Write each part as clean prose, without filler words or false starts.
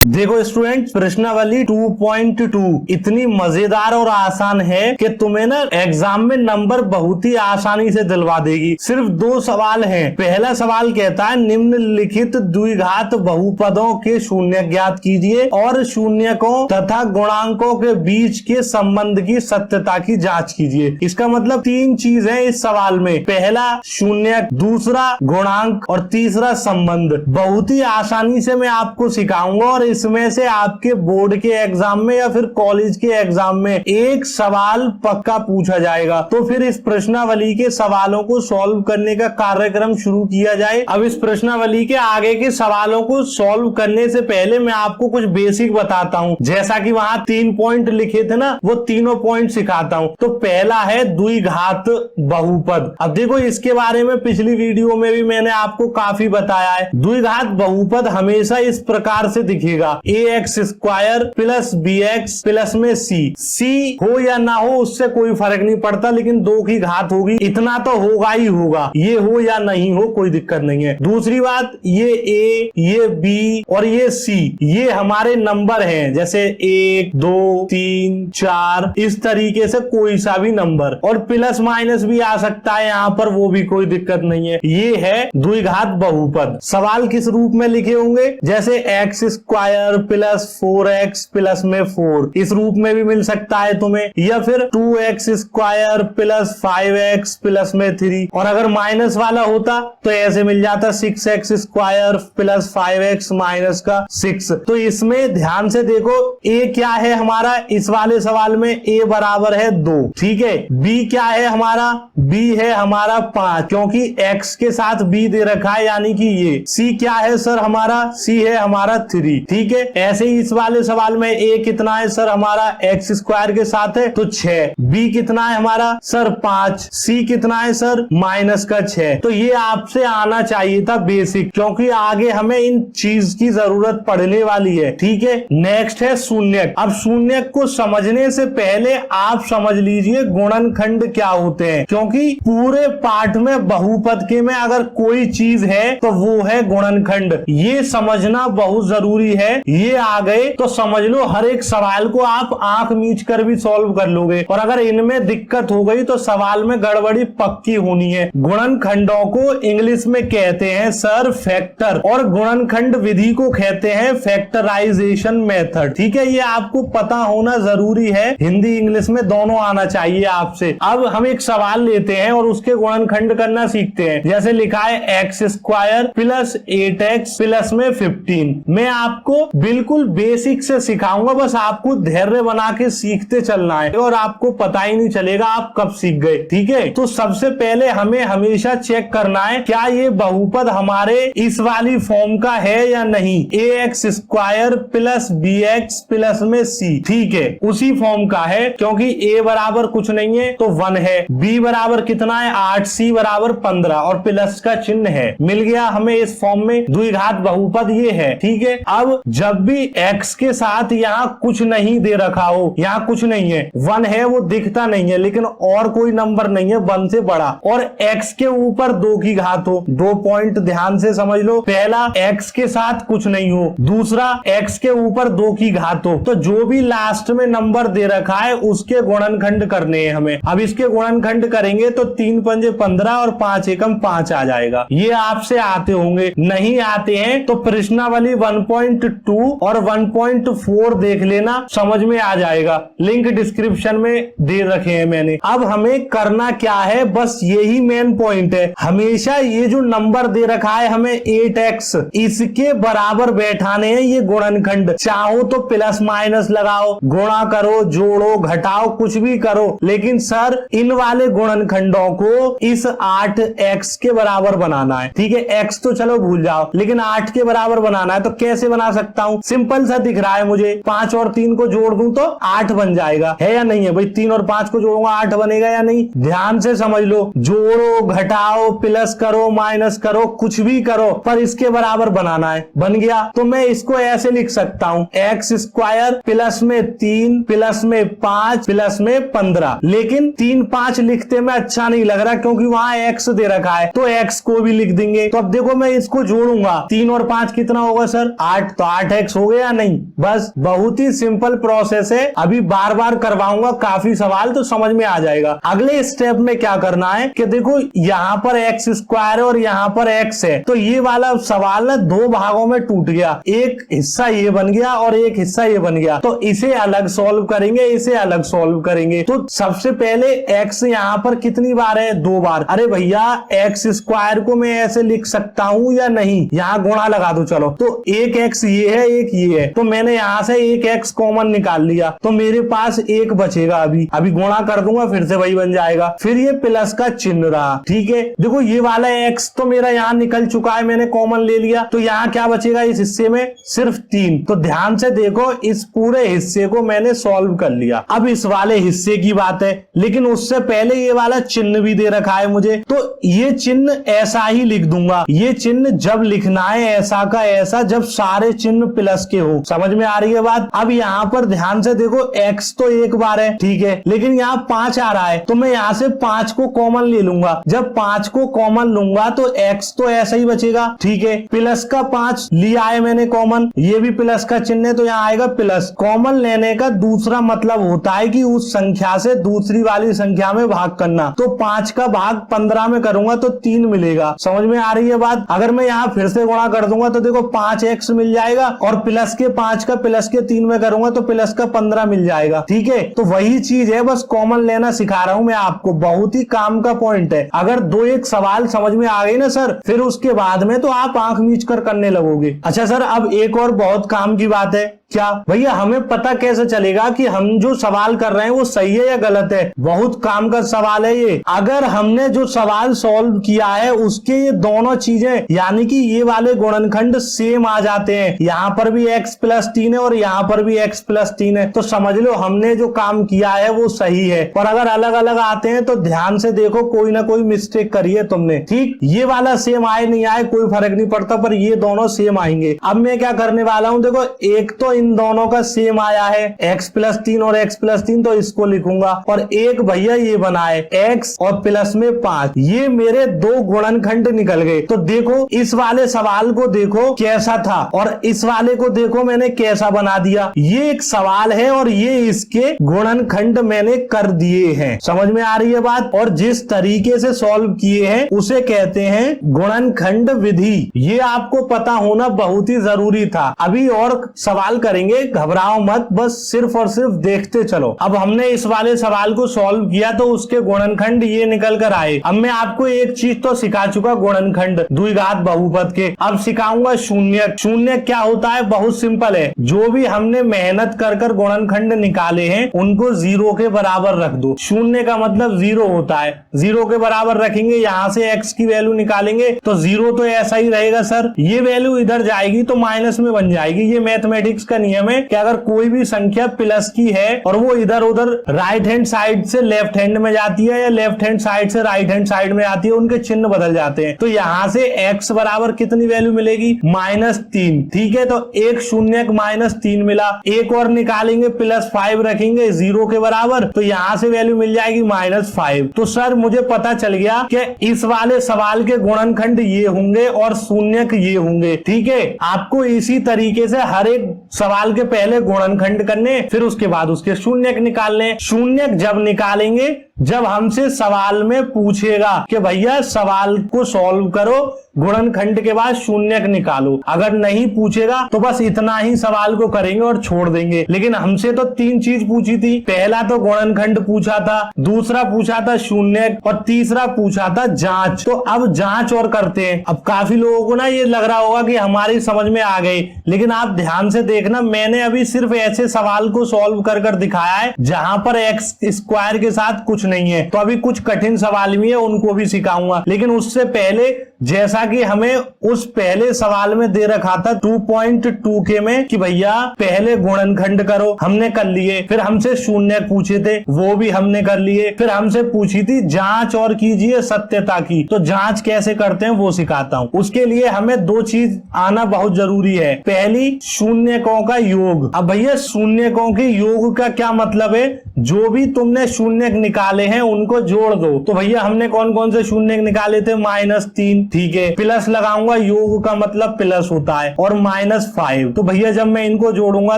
देखो स्टूडेंट, प्रश्नावली 2.2 इतनी मजेदार और आसान है कि तुम्हें ना एग्जाम में नंबर बहुत ही आसानी से दिलवा देगी। सिर्फ 2 सवाल हैं। पहला सवाल कहता है निम्नलिखित द्विघात बहुपदों के शून्य ज्ञात कीजिए और शून्यकों तथा गुणांकों के बीच के संबंध की सत्यता की जांच कीजिए। इसका मतलब 3 चीज है इस सवाल में। पहला शून्य, दूसरा गुणांक और तीसरा संबंध। बहुत ही आसानी से मैं आपको सिखाऊंगा और इसमें से आपके बोर्ड के एग्जाम में या फिर कॉलेज के एग्जाम में एक सवाल पक्का पूछा जाएगा। तो फिर इस प्रश्नावली के सवालों को सॉल्व करने का कार्यक्रम शुरू किया जाए। अब इस प्रश्नावली के आगे के सवालों को सॉल्व करने से पहले मैं आपको कुछ बेसिक बताता हूं। जैसा कि वहां 3 पॉइंट लिखे थे ना, वो तीनों पॉइंट सिखाता हूं। तो पहला है द्विघात बहुपद। अब देखो, इसके बारे में पिछली वीडियो में भी मैंने आपको काफी बताया है। द्विघात बहुपद हमेशा इस प्रकार से दिखेगा, ax² प्लस bx प्लस में c हो या ना हो उससे कोई फर्क नहीं पड़ता, लेकिन 2 की घात होगी, इतना तो होगा ही होगा। ये हो या नहीं हो कोई दिक्कत नहीं है। दूसरी बात, ये a, ये b और ये c, ये हमारे नंबर हैं। जैसे 1 2 3 4 इस तरीके से कोई सा भी नंबर, और प्लस माइनस भी आ सकता है यहाँ पर, वो भी कोई दिक्कत नहीं है। ये है द्विघात बहुपद। सवाल किस रूप में लिखे होंगे? जैसे x² प्लस 4x प्लस में 4, इस रूप में भी मिल सकता है तुम्हें, या फिर 2x² प्लस 5x प्लस में 3, और अगर माइनस वाला होता तो ऐसे मिल जाता 6x² प्लस 5x माइनस का 6। तो इसमें ध्यान से देखो, a क्या है हमारा इस वाले सवाल में? a बराबर है 2, ठीक है। b क्या है हमारा? b है हमारा 5, क्योंकि x के साथ b दे रखा है, यानी कि ये। c क्या है सर हमारा? c है हमारा 3, ठीक है। ऐसे ही इस वाले सवाल में a कितना है सर हमारा? x² के साथ है तो 6। b कितना है हमारा सर? 5। c कितना है सर? माइनस का 6। तो ये आपसे आना चाहिए था बेसिक, क्योंकि आगे हमें इन चीज की जरूरत पड़ने वाली है, ठीक है। नेक्स्ट है शून्यक। अब शून्यक को समझने से पहले आप समझ लीजिए गुणनखंड क्या होते हैं, क्योंकि पूरे पाठ में बहुपद के में अगर कोई चीज है तो वो है गुणनखंड। ये समझना बहुत जरूरी है। ये आ गए तो समझ लो हर एक सवाल को आप आंख मीच कर भी सॉल्व कर लोगे, और अगर इनमें दिक्कत हो गई तो सवाल में गड़बड़ी पक्की होनी है। गुणनखंडों को इंग्लिश में कहते हैं सर फैक्टर, और गुणनखंड विधि को कहते हैं फैक्टराइजेशन मेथड, ठीक है। ये आपको पता होना जरूरी है, हिंदी इंग्लिश में दोनों आना चाहिए आपसे। अब हम एक सवाल लेते हैं और उसके गुणनखंड करना सीखते हैं। जैसे लिखा है x² प्लस 8x प्लस में 15। मैं आपको बिल्कुल बेसिक से सिखाऊंगा, बस आपको धैर्य बना के सीखते चलना है और आपको पता ही नहीं चलेगा आप कब सीख गए, ठीक है। तो सबसे पहले हमें हमेशा चेक करना है क्या ये बहुपद हमारे इस वाली फॉर्म का है या नहीं। ax² प्लस bx प्लस में c, ठीक है, उसी फॉर्म का है, क्योंकि a बराबर कुछ नहीं है तो 1 है, b बराबर कितना है 8, c बराबर 15 और प्लस का चिन्ह है। मिल गया हमें इस फॉर्म में द्विघात बहुपद ये है, ठीक है। अब जब भी x के साथ यहाँ कुछ नहीं दे रखा हो, यहाँ कुछ नहीं है, 1 है वो दिखता नहीं है, लेकिन और कोई नंबर नहीं है 1 से बड़ा, और x के ऊपर 2 की घात हो। 2 पॉइंट ध्यान से समझ लो। पहला, x के साथ कुछ नहीं हो, दूसरा x के ऊपर 2 की घात हो। तो जो भी लास्ट में नंबर दे रखा है उसके गुणनखंड करने हैं हमें। अब इसके गुणनखंड करेंगे तो 3 पंजे 15 और 5 एकम 5 आ जाएगा। ये आपसे आते होंगे, नहीं आते हैं तो प्रश्नावली 1.2 और 1.4 देख लेना, समझ में आ जाएगा। लिंक डिस्क्रिप्शन में दे रखे हैं मैंने। अब हमें करना क्या है, बस यही मेन पॉइंट है। हमेशा ये जो नंबर दे रखा है हमें 8x, इसके बराबर बैठाने हैं ये गुणनखंड। चाहो तो प्लस माइनस लगाओ, गुणा करो, जोड़ो, घटाओ, कुछ भी करो, लेकिन सर इन वाले गुणनखंडों को इस 8x के बराबर बनाना है, ठीक है। x तो चलो भूल जाओ, लेकिन 8 के बराबर बनाना है। तो कैसे बना सकता हूं? सिंपल सा दिख रहा है मुझे, 5 और 3 को जोड़ दूं तो 8 बन जाएगा, है या नहीं है भाई? 3 और 5 को जोड़ूंगा 8 बनेगा या नहीं? ध्यान से समझ लो, जोड़ो, घटाओ, प्लस करो, माइनस करो, कुछ भी करो, पर इसके बराबर बनाना है। बन गया तो मैं इसको ऐसे लिख सकता हूं, x² प्लस में 3 प्लस में 5 प्लस में 15। लेकिन 3 5 लिखते में अच्छा नहीं लग रहा, क्योंकि वहां x दे रखा है, तो x को भी लिख देंगे। तो अब देखो मैं इसको जोड़ूंगा, 3 और 5 कितना होगा सर? 8। तो 8x हो गया नहीं। बस बहुत ही सिंपल प्रोसेस है, अभी बार बार करवाऊंगा काफी सवाल तो समझ में आ जाएगा। अगले स्टेप में क्या करना है कि देखो यहाँ पर एक्स स्क्वायर है और यहाँ पर एक्स है, तो ये वाला सवाल ना दो भागों में टूट गया, एक हिस्सा ये बन गया और एक हिस्सा ये बन गया। तो इसे अलग सॉल्व करेंगे, इसे अलग सॉल्व करेंगे। तो सबसे पहले एक्स यहाँ पर कितनी बार है, 2 बार। अरे भैया एक्स स्क्वायर को मैं ऐसे लिख सकता हूं या नहीं, यहाँ गुणा लगा दो चलो। तो एक एक्स ये है, एक ये है, तो मैंने यहाँ से एक एक्स कॉमन निकाल लिया, तो मेरे पास एक बचेगा। अभी गुणा कर दूंगा, फिर से वही बन जाएगा। फिर ये प्लस का चिन्ह रहा, ठीक है। देखो ये वाला एक्स तो मेरा यहाँ निकल चुका है, मैंने कॉमन ले लिया, तो यहाँ क्या बचेगा इस हिस्से में, सिर्फ 3। तो ध्यान से देखो, इस पूरे हिस्से को मैंने सॉल्व कर लिया। अब इस वाले हिस्से की बात है, लेकिन उससे पहले ये वाला चिन्ह भी दे रखा है मुझे, तो ये चिन्ह ऐसा ही लिख दूंगा। ये चिन्ह जब लिखना है ऐसा का ऐसा, जब सारे चिन्ह प्लस के हो। समझ में आ रही है बात। अब यहाँ पर ध्यान से देखो, एक्स तो एक बार है, ठीक है, लेकिन यहाँ 5 आ रहा है, तो मैं यहाँ से 5 को कॉमन ले लूंगा। जब 5 को कॉमन लूंगा तो एक्स तो ऐसा ही बचेगा, ठीक है। प्लस का 5 लिया है मैंने कॉमन, ये भी प्लस का चिन्ह है, तो यहाँ आएगा प्लस। कॉमन लेने का दूसरा मतलब होता है कि उस संख्या से दूसरी वाली संख्या में भाग करना। तो 5 का भाग 15 में करूंगा तो 3 मिलेगा। समझ में आ रही है बात। अगर मैं यहाँ फिर से गुणा कर दूंगा तो देखो 5x मिल जाएगा, और प्लस के 5 का प्लस के 3 में करूंगा तो प्लस का 15 मिल जाएगा, ठीक है। तो वही चीज है, बस कॉमन लेना सिखा रहा हूं मैं आपको, बहुत ही काम का पॉइंट है। अगर 2-1 सवाल समझ में आ गए ना सर, फिर उसके बाद में तो आप आंख मीच कर करने लगोगे। अच्छा सर, अब एक और बहुत काम की बात है। क्या भैया, हमें पता कैसे चलेगा कि हम जो सवाल कर रहे हैं वो सही है या गलत है? बहुत काम का सवाल है ये। अगर हमने जो सवाल सॉल्व किया है उसके ये दोनों चीजें, यानी कि ये वाले गुणनखंड सेम आ जाते हैं, यहाँ पर भी x + 3 है और यहाँ पर भी x + 3 है, तो समझ लो हमने जो काम किया है वो सही है। और अगर अलग अलग आते हैं तो ध्यान से देखो, कोई ना कोई मिस्टेक करी है तुमने, ठीक। ये वाला सेम आए नहीं आए कोई फर्क नहीं पड़ता, पर ये दोनों सेम आएंगे। अब मैं क्या करने वाला हूं, देखो एक तो इन दोनों का सेम आया है, x + 3 और x + 3, तो इसको लिखूंगा। और एक भैया ये बना है x और प्लस में 5, ये मेरे 2 गुणनखंड निकल गए। तो देखो इस वाले सवाल को देखो कैसा था और इस वाले को देखो मैंने कैसा बना दिया। ये एक सवाल है और ये इसके गुणनखंड मैंने कर दिए हैं। समझ में आ रही है बात। और जिस तरीके से सॉल्व किए हैं उसे कहते हैं गुणनखंड विधि। ये आपको पता होना बहुत ही जरूरी था। अभी और सवाल करेंगे, घबराओ मत, बस सिर्फ और सिर्फ देखते चलो। अब हमने इस वाले सवाल को सॉल्व किया तो उसके गुणनखंड ये निकल कर आए। अब मैं आपको एक चीज तो सिखा चुका, गुणनखंड द्विघात बहुपद के। अब सिखाऊंगा शून्यक। शून्यक क्या होता है, बहुत सिंपल है। जो भी हमने मेहनत कर कर गुणनखंड निकाले हैं उनको 0 के बराबर रख दो। शून्य का मतलब 0 होता है, 0 के बराबर रखेंगे। यहाँ से x की वैल्यू निकालेंगे तो 0 तो ऐसा ही रहेगा सर, ये वैल्यू इधर जाएगी तो माइनस में बन जाएगी। ये मैथमेटिक्स का नियम है कि अगर कोई भी संख्या प्लस की है और वो इधर उधर राइट हैंड साइड से लेफ्ट हैंड में जाती है या लेफ्ट हैंड साइड से राइट हैंड साइड में आती है, उनके चिन्ह बदल जाते हैं। तो यहाँ से x बराबर कितनी वैल्यू मिलेगी, -3, ठीक है। तो एक शून्यक -3 मिला। एक और निकालेंगे, +5 रखेंगे 0 के बराबर, तो यहाँ से वैल्यू मिल जाएगी -5। तो सर मुझे पता चल गया कि इस वाले सवाल के गुणनखंड ये होंगे और शून्यक ये होंगे, ठीक है। आपको इसी तरीके से हर एक सवाल के पहले गुणनखंड करने, फिर उसके बाद उसके शून्यक निकालने। शून्यक जब निकालेंगे जब हमसे सवाल में पूछेगा कि भैया सवाल को सॉल्व करो, गुणनखंड के बाद शून्यक निकालो। अगर नहीं पूछेगा तो बस इतना ही सवाल को करेंगे और छोड़ देंगे। लेकिन हमसे तो 3 चीज पूछी थी, पहला तो गुणनखंड पूछा था, दूसरा पूछा था शून्यक और तीसरा पूछा था जांच। तो अब जांच और करते हैं। अब काफी लोगों को ना ये लग रहा होगा कि हमारी समझ में आ गई, लेकिन आप ध्यान से देखना, मैंने अभी सिर्फ ऐसे सवाल को सॉल्व कर कर दिखाया है जहां पर एक्स स्क्वायर के साथ कुछ नहीं है। तो अभी कुछ कठिन सवाल भी है, उनको भी सिखाऊंगा। लेकिन उससे पहले, जैसा कि हमें उस पहले सवाल में दे रखा था 2.2 के में कि भैया पहले गुणनखंड करो, हमने कर लिए। फिर हमसे शून्यक पूछे थे, वो भी हमने कर लिए। फिर हमसे पूछी थी जांच और कीजिए सत्यता की, तो जांच कैसे करते हैं वो सिखाता हूं। उसके लिए हमें 2 चीज आना बहुत जरूरी है। पहली, शून्यकों का योग। अब भैया शून्यकों के योग का क्या मतलब है, जो भी तुमने शून्यक निकाले हैं उनको जोड़ दो। तो भैया हमने कौन कौन से शून्यक निकाले थे, -3, ठीक है, प्लस लगाऊंगा, योग का मतलब प्लस होता है, और -5। तो भैया जब मैं इनको जोड़ूंगा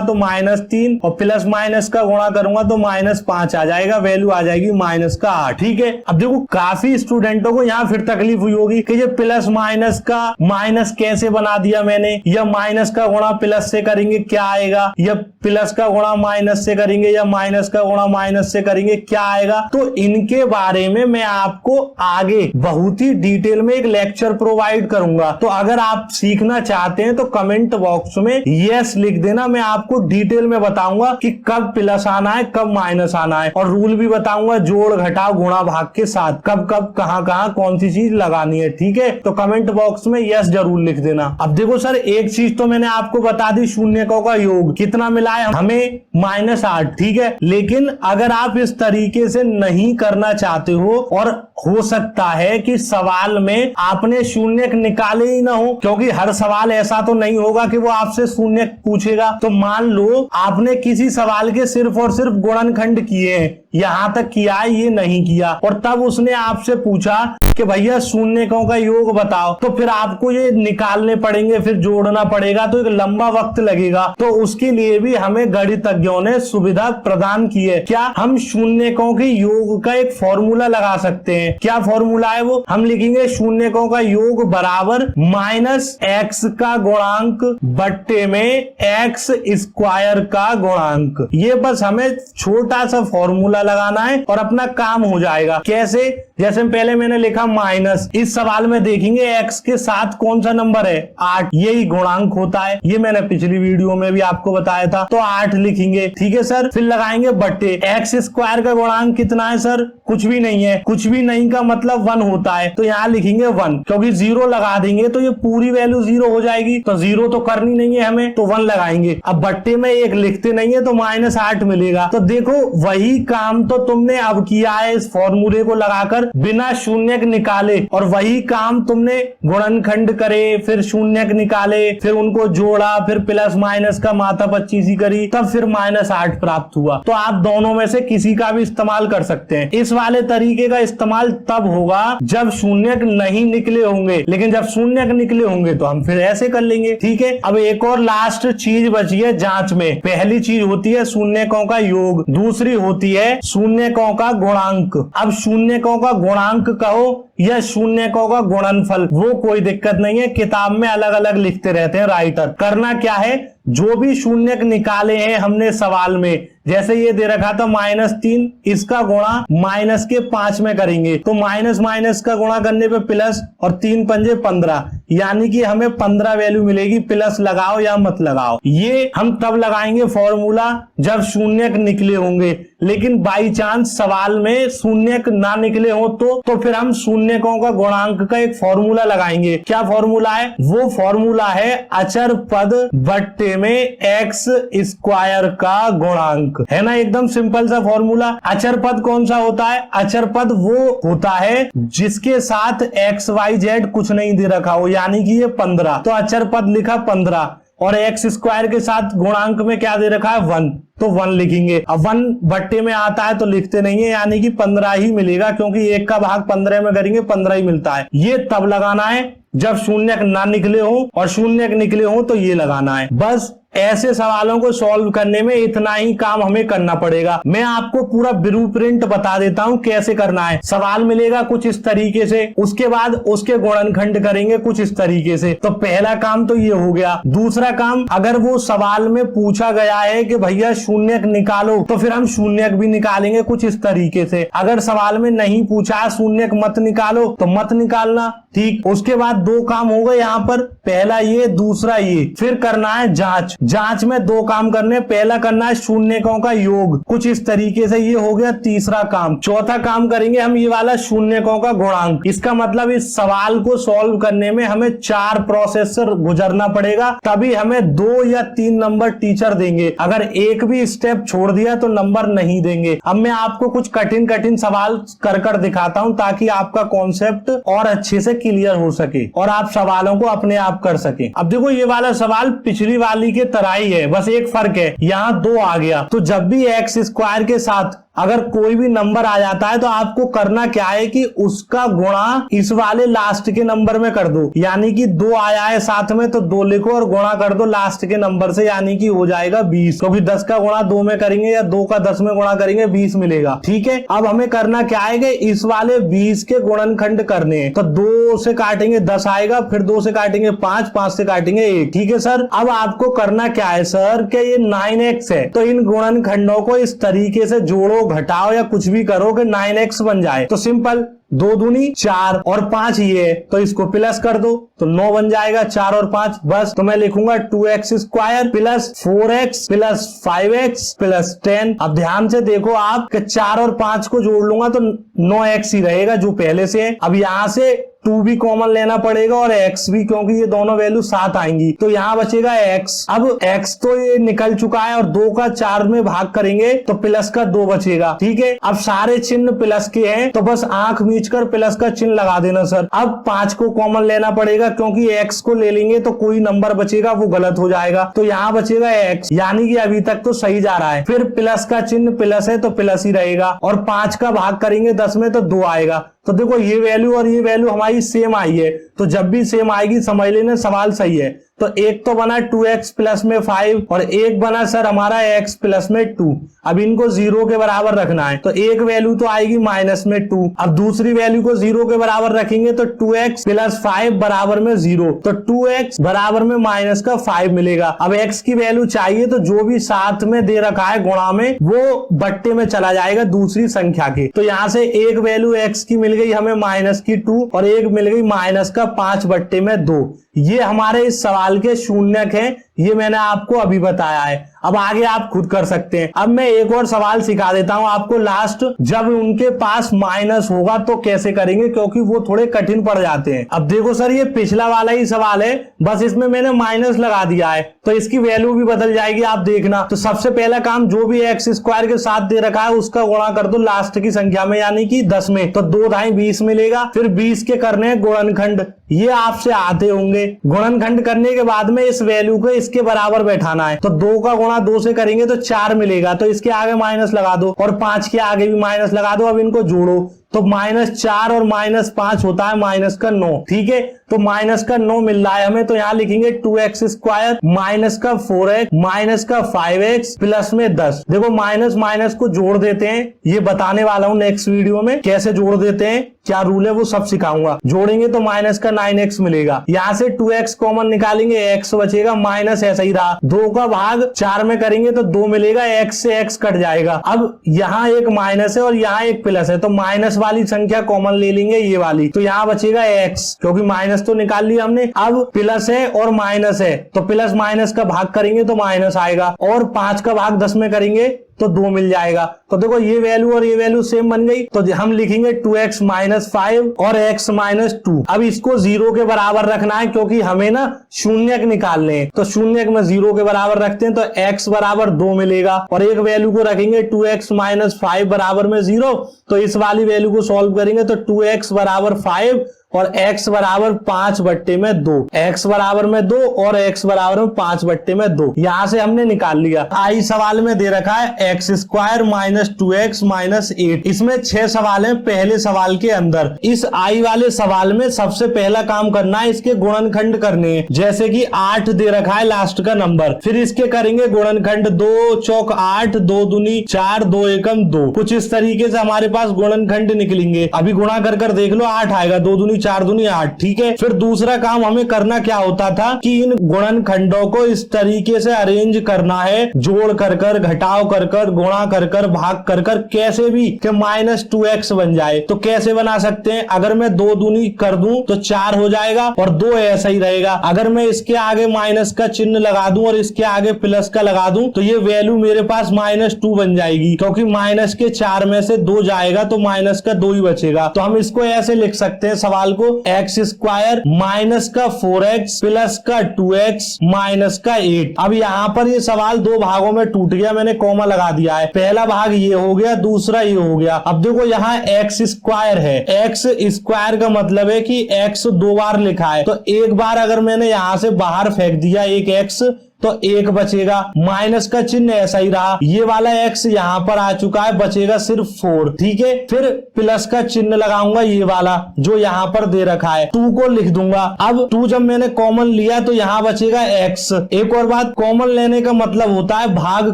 तो -3 और प्लस माइनस का गुणा करूंगा तो -5 आ जाएगा, वैल्यू आ जाएगी -8। ठीक है, अब देखो काफी स्टूडेंटों को यहाँ फिर तकलीफ हुई होगी कि ये प्लस माइनस का माइनस कैसे बना दिया मैंने, या माइनस का गुणा प्लस से करेंगे क्या आएगा, या प्लस का गुणा माइनस से करेंगे, या माइनस का गुणा माइनस से करेंगे क्या आएगा। तो इनके बारे में मैं आपको आगे बहुत ही डिटेल में एक लेक्चर प्रोवाइड करूंगा। तो अगर आप सीखना चाहते हैं तो कमेंट बॉक्स में यस लिख देना, मैं आपको डिटेल में बताऊंगा कि कब प्लस आना है, कब माइनस आना है, और रूल भी बताऊंगा जोड़ घटाव गुणा भाग के साथ कब कब कहां कौन सी चीज लगानी है। ठीक है, तो कमेंट बॉक्स में यस जरूर लिख देना। अब देखो सर, एक चीज तो मैंने आपको बता दी, शून्यकों का योग कितना मिला है हमें, -8। ठीक है, लेकिन अगर आप इस तरीके से नहीं करना चाहते हो, और हो सकता है कि सवाल में आपने शून्य निकाले ही ना हो, क्योंकि हर सवाल ऐसा तो नहीं होगा कि वो आपसे शून्य पूछेगा। तो मान लो आपने किसी सवाल के सिर्फ और सिर्फ गुणनखंड किए हैं, यहां तक किया है, ये नहीं किया, और तब उसने आपसे पूछा कि भैया शून्यकों का योग बताओ, तो फिर आपको ये निकालने पड़ेंगे, फिर जोड़ना पड़ेगा, तो एक लंबा वक्त लगेगा। तो उसके लिए भी हमें गणितज्ञों ने सुविधा प्रदान की है। क्या हम शून्यकों के योग का एक फॉर्मूला लगा सकते हैं। क्या फॉर्मूला है वो, हम लिखेंगे शून्यकों का योग बराबर -x का गुणांक बट्टे में x² का गुणांक। ये बस हमें छोटा सा फॉर्मूला लगाना है और अपना काम हो जाएगा। कैसे, जैसे पहले मैंने लिखा माइनस, इस सवाल में देखेंगे x के साथ कौन सा नंबर है, 8, यही गुणांक होता है, ये मैंने पिछली वीडियो में भी आपको बताया था। तो 8 लिखेंगे, ठीक है सर, फिर लगाएंगे बट्टे x² का गुणांक कितना है सर, कुछ भी नहीं है, कुछ भी नहीं का मतलब 1 होता है, तो यहाँ लिखेंगे 1, क्योंकि 0 लगा देंगे तो ये पूरी वैल्यू 0 हो जाएगी, तो 0 तो करनी नहीं है हमें, तो 1 लगाएंगे। अब बट्टे में 1 लिखते नहीं है तो -8 मिलेगा। तो देखो वही काम तो तुमने अब किया है, इस फॉर्मूले को लगाकर बिना शून्यक निकाले, और वही काम तुमने गुणनखंड करे, फिर शून्यक निकाले, फिर उनको जोड़ा, फिर प्लस माइनस का माथा पच्चीसी करी, तब फिर -8 प्राप्त हुआ। तो आप दोनों में से किसी का भी इस्तेमाल कर सकते हैं। इस वाले तरीके का इस्तेमाल तब होगा जब शून्यक नहीं निकले होंगे, लेकिन जब शून्यक निकले होंगे तो हम फिर ऐसे कर लेंगे। ठीक है, अब एक और लास्ट चीज बची है जांच में। पहली चीज होती है शून्यकों का योग, दूसरी होती है शून्यकों का गुणांक। अब शून्यकों का गुणांक कहो या शून्यकों का गुणनफल, वो कोई दिक्कत नहीं है, किताब में अलग अलग लिखते रहते हैं राइटर। करना क्या है, जो भी शून्यक निकाले हैं हमने सवाल में, जैसे ये दे रखा था -3, इसका गुणा -5 में करेंगे, तो माइनस माइनस का गुणा करने पे प्लस, और 3 पंजे 15, यानी कि हमें 15 वैल्यू मिलेगी। प्लस लगाओ या मत लगाओ, ये हम तब लगाएंगे फॉर्मूला जब शून्यक निकले होंगे। लेकिन बाई चांस सवाल में शून्यक ना निकले हो तो फिर हम शून्यकों का गुणांक का एक फॉर्मूला लगाएंगे। क्या फॉर्मूला है, वो फॉर्मूला है अचर पद बट्टे में x² का गुणांक, है ना, एकदम सिंपल सा फॉर्मूला। अचर पद कौन सा होता है, अचर पद वो होता है जिसके साथ XYZ कुछ नहीं दे रखा हो, यानी कि ये 15, तो अचर पद लिखा 15, और x² के साथ गुणांक में क्या दे रखा है 1, तो 1 लिखेंगे। अब 1 बट्टे में आता है तो लिखते नहीं है, यानी कि 15 ही मिलेगा, क्योंकि 1 का भाग 15 में करेंगे 15 ही मिलता है। ये तब लगाना है जब शून्यक ना निकले हो, और शून्यक निकले हो तो ये लगाना है। बस ऐसे सवालों को सॉल्व करने में इतना ही काम हमें करना पड़ेगा। मैं आपको पूरा ब्लूप्रिंट बता देता हूं कैसे करना है। सवाल मिलेगा कुछ इस तरीके से, उसके बाद उसके गुणनखंड करेंगे कुछ इस तरीके से। तो पहला काम तो ये हो गया। दूसरा काम, अगर वो सवाल में पूछा गया है कि भैया शून्यक निकालो, तो फिर हम शून्यक भी निकालेंगे कुछ इस तरीके से। अगर सवाल में नहीं पूछा शून्यक मत निकालो तो मत निकालना, ठीक। उसके बाद 2 काम हो गए यहाँ पर, पहला ये, दूसरा ये। फिर करना है जांच। जांच में 2 काम करने, पहला करना है शून्यकों का योग कुछ इस तरीके से, ये हो गया तीसरा काम। चौथा काम करेंगे हम ये वाला शून्यकों का गुणांक। इसका मतलब इस सवाल को सॉल्व करने में हमें 4 प्रोसेस से गुजरना पड़ेगा, तभी हमें 2 या 3 नंबर टीचर देंगे। अगर एक भी स्टेप छोड़ दिया तो नंबर नहीं देंगे। अब मैं आपको कुछ कठिन कठिन सवाल कर दिखाता हूं ताकि आपका कॉन्सेप्ट और अच्छे से क्लियर हो सके और आप सवालों को अपने आप कर सके। अब देखो ये वाला सवाल पिछली वाली के तरह ही है, बस एक फर्क है, यहाँ 2 आ गया। तो जब भी x² के साथ अगर कोई भी नंबर आ जाता है तो आपको करना क्या है कि उसका गुणा इस वाले लास्ट के नंबर में कर दो, यानी कि 2 आया है साथ में तो 2 लिखो और गुणा कर दो लास्ट के नंबर से, यानी कि हो जाएगा 20, क्योंकि 10 का गुणा 2 में करेंगे या 2 का 10 में गुणा करेंगे 20 मिलेगा। ठीक है, अब हमें करना क्या है कि इस वाले 20 के गुणनखंड करने हैं, तो 2 से काटेंगे 10 आएगा, फिर 2 से काटेंगे 5, 5 से काटेंगे 1। ठीक है सर, अब आपको करना क्या है सर कि ये 9x है तो इन गुणनखंडों को इस तरीके से जोड़ो, घटाओ या कुछ भी करो कि 9x बन जाए। तो सिंपल 2 दूनी 4 और 5 ये है तो इसको प्लस कर दो तो 9 बन जाएगा, 4 और 5 बस। तो मैं लिखूंगा 2x square plus 4x plus 5x plus 10। अब ध्यान से देखो आप कि 4 और 5 को जोड़ लूंगा तो 9x ही रहेगा जो पहले से है। अब यहां से 2 भी कॉमन लेना पड़ेगा और x भी, क्योंकि ये दोनों वैल्यू साथ आएंगी, तो यहाँ बचेगा x। अब x तो ये निकल चुका है और 2 का 4 में भाग करेंगे तो प्लस का 2 बचेगा। ठीक है, अब सारे चिन्ह प्लस के हैं तो बस आंख मीच कर प्लस का चिन्ह लगा देना सर। अब 5 को कॉमन लेना पड़ेगा क्योंकि x को ले लेंगे तो कोई नंबर बचेगा वो गलत हो जाएगा, तो यहाँ बचेगा x, यानी कि अभी तक तो सही जा रहा है। फिर प्लस का चिन्ह प्लस है तो प्लस ही रहेगा और 5 का भाग करेंगे 10 में तो 2 आएगा। तो देखो ये वैल्यू और ये वैल्यू हमारी सेम आई है, तो जब भी सेम आएगी समझ लेना सवाल सही है। तो एक तो बना 2x प्लस में 5 और एक बना सर हमारा x प्लस में 2। अब इनको 0 के बराबर रखना है तो एक वैल्यू तो आएगी माइनस में 2। अब दूसरी वैल्यू को 0 के बराबर रखेंगे तो 2x प्लस 5 बराबर में 0, तो 2x बराबर में माइनस का 5 मिलेगा। अब x की वैल्यू चाहिए तो जो भी साथ में दे रखा है गुणा में वो बट्टे में चला जाएगा दूसरी संख्या के। तो यहाँ से एक वैल्यू x की मिल गई हमें माइनस की 2 और एक मिल गई माइनस का 5 बट्टे में 2। ये हमारे इस सवाल के शून्यक हैं, ये मैंने आपको अभी बताया है। अब आगे आप खुद कर सकते हैं। अब मैं एक और सवाल सिखा देता हूं आपको लास्ट, जब उनके पास माइनस होगा तो कैसे करेंगे, क्योंकि वो थोड़े कठिन पड़ जाते हैं। अब देखो सर ये पिछला वाला ही सवाल है, बस इसमें मैंने माइनस लगा दिया है तो इसकी वैल्यू भी बदल जाएगी, आप देखना। तो सबसे पहला काम जो भी एक्स स्क्वायर के साथ दे रखा है उसका गुणा कर दो लास्ट की संख्या में, यानी कि 10 में, तो 2 ढाई 20 मिलेगा। फिर 20 के करने हैं गुणनखंड, ये आपसे आते होंगे। गुणनखंड करने के बाद में इस वैल्यू को इसके बराबर बैठाना है, तो 2 का गुणा 2 से करेंगे तो 4 मिलेगा, तो इसके आगे माइनस लगा दो और 5 के आगे भी माइनस लगा दो। अब इनको जोड़ो तो -4 और -5 होता है माइनस का 9। ठीक है, तो माइनस का 9 मिल रहा है हमें, तो यहाँ लिखेंगे 2x स्क्वायर माइनस का 4x माइनस का 5x प्लस में 10। देखो माइनस माइनस को जोड़ देते हैं, ये बताने वाला हूं नेक्स्ट वीडियो में कैसे जोड़ देते हैं, क्या रूल है वो सब सिखाऊंगा। जोड़ेंगे तो माइनस का 9x मिलेगा, यहाँ से 2x कॉमन निकालेंगे, x बचेगा, माइनस ऐसा ही रहा। 2 का भाग 4 में करेंगे तो 2 मिलेगा, x से x कट जाएगा। अब यहाँ एक माइनस है और यहाँ एक प्लस है, तो माइनस वाली संख्या कॉमन ले लेंगे ये वाली, तो यहाँ बचेगा x, क्योंकि माइनस तो निकाल लिया हमने। अब प्लस है और माइनस है तो प्लस माइनस का भाग करेंगे तो माइनस आएगा और 5 का भाग 10 में करेंगे तो 2 मिल जाएगा। तो देखो ये वैल्यू और ये वैल्यू सेम बन गई, तो हम लिखेंगे 2x माइनस 5 और x माइनस 2। अब इसको 0 के बराबर रखना है क्योंकि हमें ना शून्यक निकालने हैं, तो शून्यक में 0 के बराबर रखते हैं तो x बराबर 2 मिलेगा और एक वैल्यू को रखेंगे 2x माइनस 5 बराबर में 0, तो इस वाली वैल्यू को सॉल्व करेंगे तो 2x बराबर 5 और x बराबर 5 बट्टे में 2, x बराबर में 2 और x बराबर में 5 बट्टे में 2, यहां से हमने निकाल लिया। आई सवाल में दे रखा है x square minus 2x minus 8। इसमें 6 सवाल हैं पहले सवाल के अंदर। इस आई वाले सवाल में सबसे पहला काम करना है इसके गुणनखंड करने हैं, जैसे कि 8 दे रखा है लास्ट का नंबर, फिर इसके करेंगे गुणनखंड, 2 चौक 8, 2 दूनी 4, 2 एकम 2। कुछ इस तरीके से हमारे पास गुणनखंड निकलेंगे। अभी गुणा कर देख लो, 8 आएगा, 2 दूनी 4 दूनी 8। ठीक है, फिर दूसरा काम हमें करना क्या होता था कि इन गुणनखंडों को इस तरीके से अरेंज करना है, जोड़ कर घटाव कर गुणा कर भाग कर कैसे भी कि -2x बन जाए। तो कैसे बना सकते हैं, अगर मैं 2 दूनी कर दूं तो 4 हो जाएगा और 2 ऐसा ही रहेगा। अगर मैं इसके आगे माइनस का चिन्ह लगा दूं और इसके आगे प्लस का लगा दूं तो ये वैल्यू मेरे पास -2 बन जाएगी, क्योंकि माइनस के 4 में से 2 जाएगा तो माइनस का 2 ही बचेगा। तो हम इसको ऐसे लिख सकते हैं सवाल को, x स्क्वायर माइनस का 4x प्लस का 2x माइनस का 8। अब यहाँ पर ये सवाल 2 भागों में टूट गया, मैंने कॉमा लगा दिया है। पहला भाग ये हो गया, दूसरा ये हो गया। अब देखो यहाँ x स्क्वायर है, x स्क्वायर का मतलब है कि x 2 बार लिखा है, तो एक बार अगर मैंने यहाँ से बाहर फेंक दिया एक x तो 1 बचेगा, माइनस का चिन्ह ऐसा ही रहा, ये वाला x यहाँ पर आ चुका है, बचेगा सिर्फ 4। ठीक है, फिर प्लस का चिन्ह लगाऊंगा, ये वाला जो यहाँ पर दे रखा है, 2 को लिख दूंगा। अब 2 जब मैंने कॉमन लिया तो यहाँ बचेगा x। एक और बात, कॉमन लेने का मतलब होता है भाग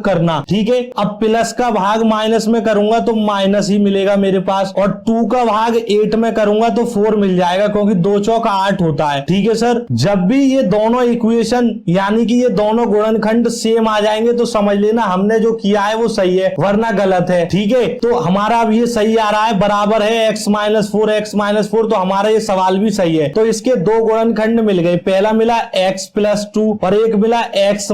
करना। ठीक है, अब प्लस का भाग माइनस में करूंगा तो माइनस ही मिलेगा मेरे पास, और 2 का भाग 8 में करूंगा तो 4 मिल जाएगा, क्योंकि 2 चौक 8 होता है। ठीक है सर, जब भी ये दोनों इक्वेशन यानी कि ये दोनों गुणनखंड सेम आ जाएंगे तो समझ लेना हमने जो किया है वो सही है, वरना गलत है। ठीक है, तो हमारा अब ये सही आ रहा है, बराबर है x - 4 x - 4, तो हमारा ये सवाल भी सही है। तो इसके दो गुणनखंड मिल गए, पहला मिला x + 2 और एक मिला x -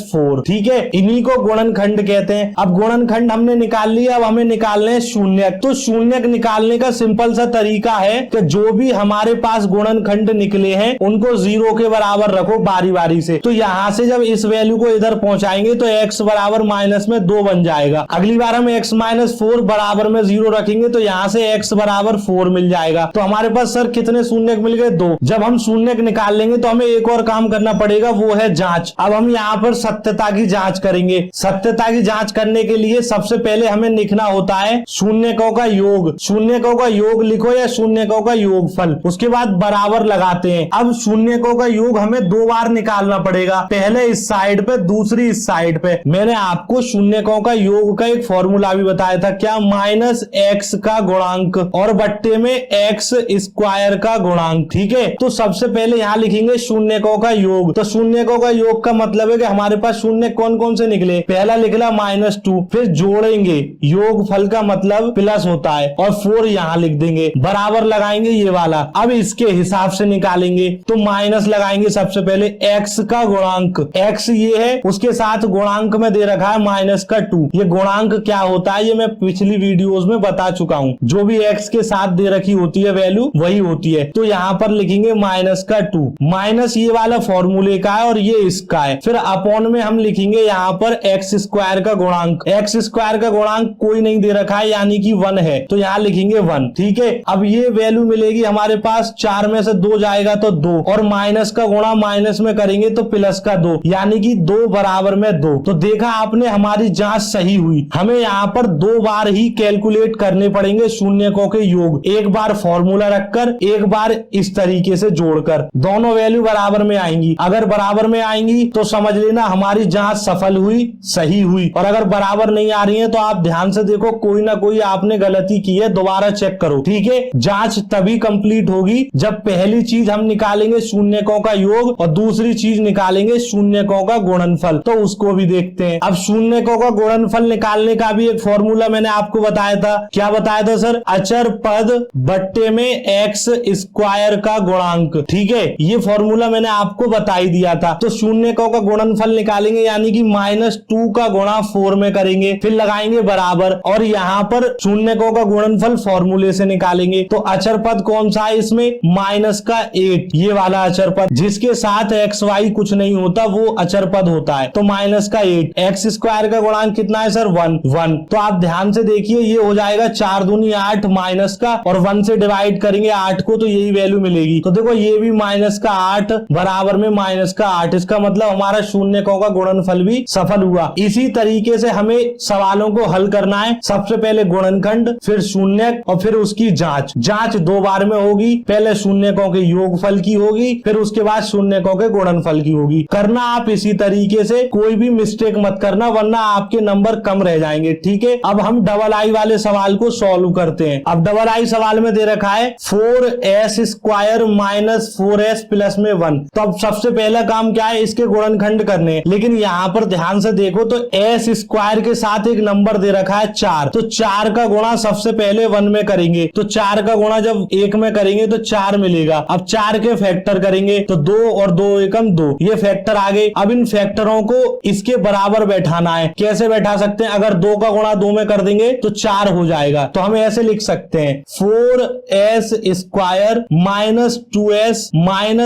4। ठीक है, इन्हीं को गुणनखंड कहते हैं। अब गुणनखंड हमने निकाल लिया, अब हमें निकालने हैं शून्यक। तो शून्यक निकालने का सिंपल सा तरीका है कि जो भी हमारे पास गुणनखंड निकले हैं उनको 0 के बराबर रखो बारी बारी से। तो यहां से जब इस वैल्यू को इधर पहुंचाएंगे तो x बराबर माइनस में 2 बन जाएगा। अगली बार हम x - 4 बराबर में 0 रखेंगे तो यहां से x बराबर 4 मिल जाएगा। तो हमारे पास सर कितने शून्यक मिल गए? 2। जब हम शून्यक निकाल लेंगे तो हमें एक और काम करना पड़ेगा, वो है जांच। अब हम यहाँ पर सत्यता की जांच करेंगे। सत्यता की जांच करने के लिए सबसे पहले हमें लिखना होता है शून्यकों का योग। शून्यकों का योग लिखो या शून्यकों का योगफल, उसके बाद बराबर लगाते हैं। अब शून्यकों का योग हमें 2 बार निकालना पड़ेगा, पहले इस साइड पे, दूसरी इस साइड पे। मैंने आपको शून्यकों का योग का एक फॉर्मूला भी बताया था, क्या? -x का गुणांक और बट्टे में x² का गुणांक। ठीक है, तो सबसे पहले यहाँ लिखेंगे शून्यकों का योग। तो शून्यकों का योग का मतलब है कि हमारे पास शून्य कौन कौन से निकले? पहला निकला -2, फिर जोड़ेंगे, योग फल का मतलब प्लस होता है, और 4 यहाँ लिख देंगे, बराबर लगाएंगे ये वाला। अब इसके हिसाब से निकालेंगे तो माइनस लगाएंगे सबसे पहले x का गुणांक, x ये है, उसके साथ गुणांक में दे रखा है -2। ये गुणांक क्या होता है ये मैं पिछली वीडियोस में बता चुका हूँ, जो भी x के साथ दे रखी होती है वैल्यू वही होती है। तो यहाँ पर लिखेंगे -2, माइनस ये वाला फॉर्मूले का है और ये इसका है, फिर अपॉन में हम लिखेंगे यहाँ पर x² का गुणांक। x² का गुणांक कोई नहीं दे रखा है यानी कि 1 है, तो यहाँ लिखेंगे 1। ठीक है, अब ये वैल्यू मिलेगी हमारे पास, 4 में से 2 जाएगा तो 2, और माइनस का गुणा माइनस में करेंगे तो प्लस का 2, यानी कि 2 बराबर में 2। तो देखा आपने, हमारी जांच सही हुई। हमें यहाँ पर 2 बार ही कैलकुलेट करने पड़ेंगे शून्यकों के योग, एक बार फॉर्मूला रखकर, एक बार इस तरीके से जोड़कर। दोनों वैल्यू बराबर में आएंगी, अगर बराबर में आएंगी तो समझ लेना हमारी जांच सफल हुई, सही हुई। और अगर बराबर नहीं आ रही है तो आप ध्यान से देखो, कोई ना कोई आपने गलती की है, दोबारा चेक करो। ठीक है, जांच तभी कंप्लीट होगी जब पहली चीज हम निकालेंगे शून्यकों का योग और दूसरी चीज निकालेंगे शून्यकों का गुणनफल। तो उसको भी देखते हैं। अब शून्यकों का गुणनफल निकालने का भी एक फॉर्मूला मैंने आपको बताया था। क्या बताया था सर? अचर पद बट्टे में x² का गुणांक। ठीक है, ये फॉर्मूला मैंने आपको बता ही दिया था। तो शून्यकों का गुणनफल निकालेंगे यानी कि -2 का गुणा 4 में करेंगे, फिर लगाएंगे बराबर, और यहाँ पर शून्यकों का गुणनफल फॉर्मूले से निकालेंगे। तो अचर पद कौन सा है इसमें? -8, ये वाला अचर पद जिसके साथ xy कुछ नहीं होता वो अचर पद होता है। तो -8, x² का गुणांक कितना है सर? 1। तो आप ध्यान से देखिए, ये हो जाएगा 4 दूनी 8 माइनस का, और 1 से डिवाइड करेंगे 8 को तो यही वैल्यू मिलेगी। तो देखो ये भी -8 बराबर में -8, इसका मतलब हमारा शून्यकों का गुणनफल भी सफल हुआ। इसी तरीके से हमें सवालों को हल करना है, सबसे पहले गुणनखंड, फिर शून्यक, और फिर उसकी जांच। जांच 2 बार में होगी, पहले शून्यकों के योगफल की होगी, फिर उसके बाद शून्यकों के गुणनफल की होगी। करना आप इसी तरीके से, कोई भी मिस्टेक मत करना वरना आपके नंबर कम रह जाएंगे। ठीक है, अब हम डबल आई वाले सवाल को सॉल्व करते हैं। अब डबल आई सवाल में दे रखा है 4s² - 4s प्लस में 1। तो अब सबसे पहला काम क्या है? इसके गुणनखंड करने हैं। लेकिन यहाँ पर ध्यान से देखो तो s² के साथ एक नंबर दे रखा है 4, तो 4 का गुणा सबसे पहले 1 में करेंगे। तो 4 का गुणा जब 1 में करेंगे तो 4 मिलेगा। अब 4 के फैक्टर करेंगे तो 2 और 2 एकम 2, ये फैक्टर आ गए। अब इन फैक्टरों को इसके बराबर बैठाना है। कैसे बैठा सकते हैं? अगर 2 का गुणा 2 में कर देंगे तो 4 हो जाएगा। तो हम ऐसे लिख सकते हैं 4s²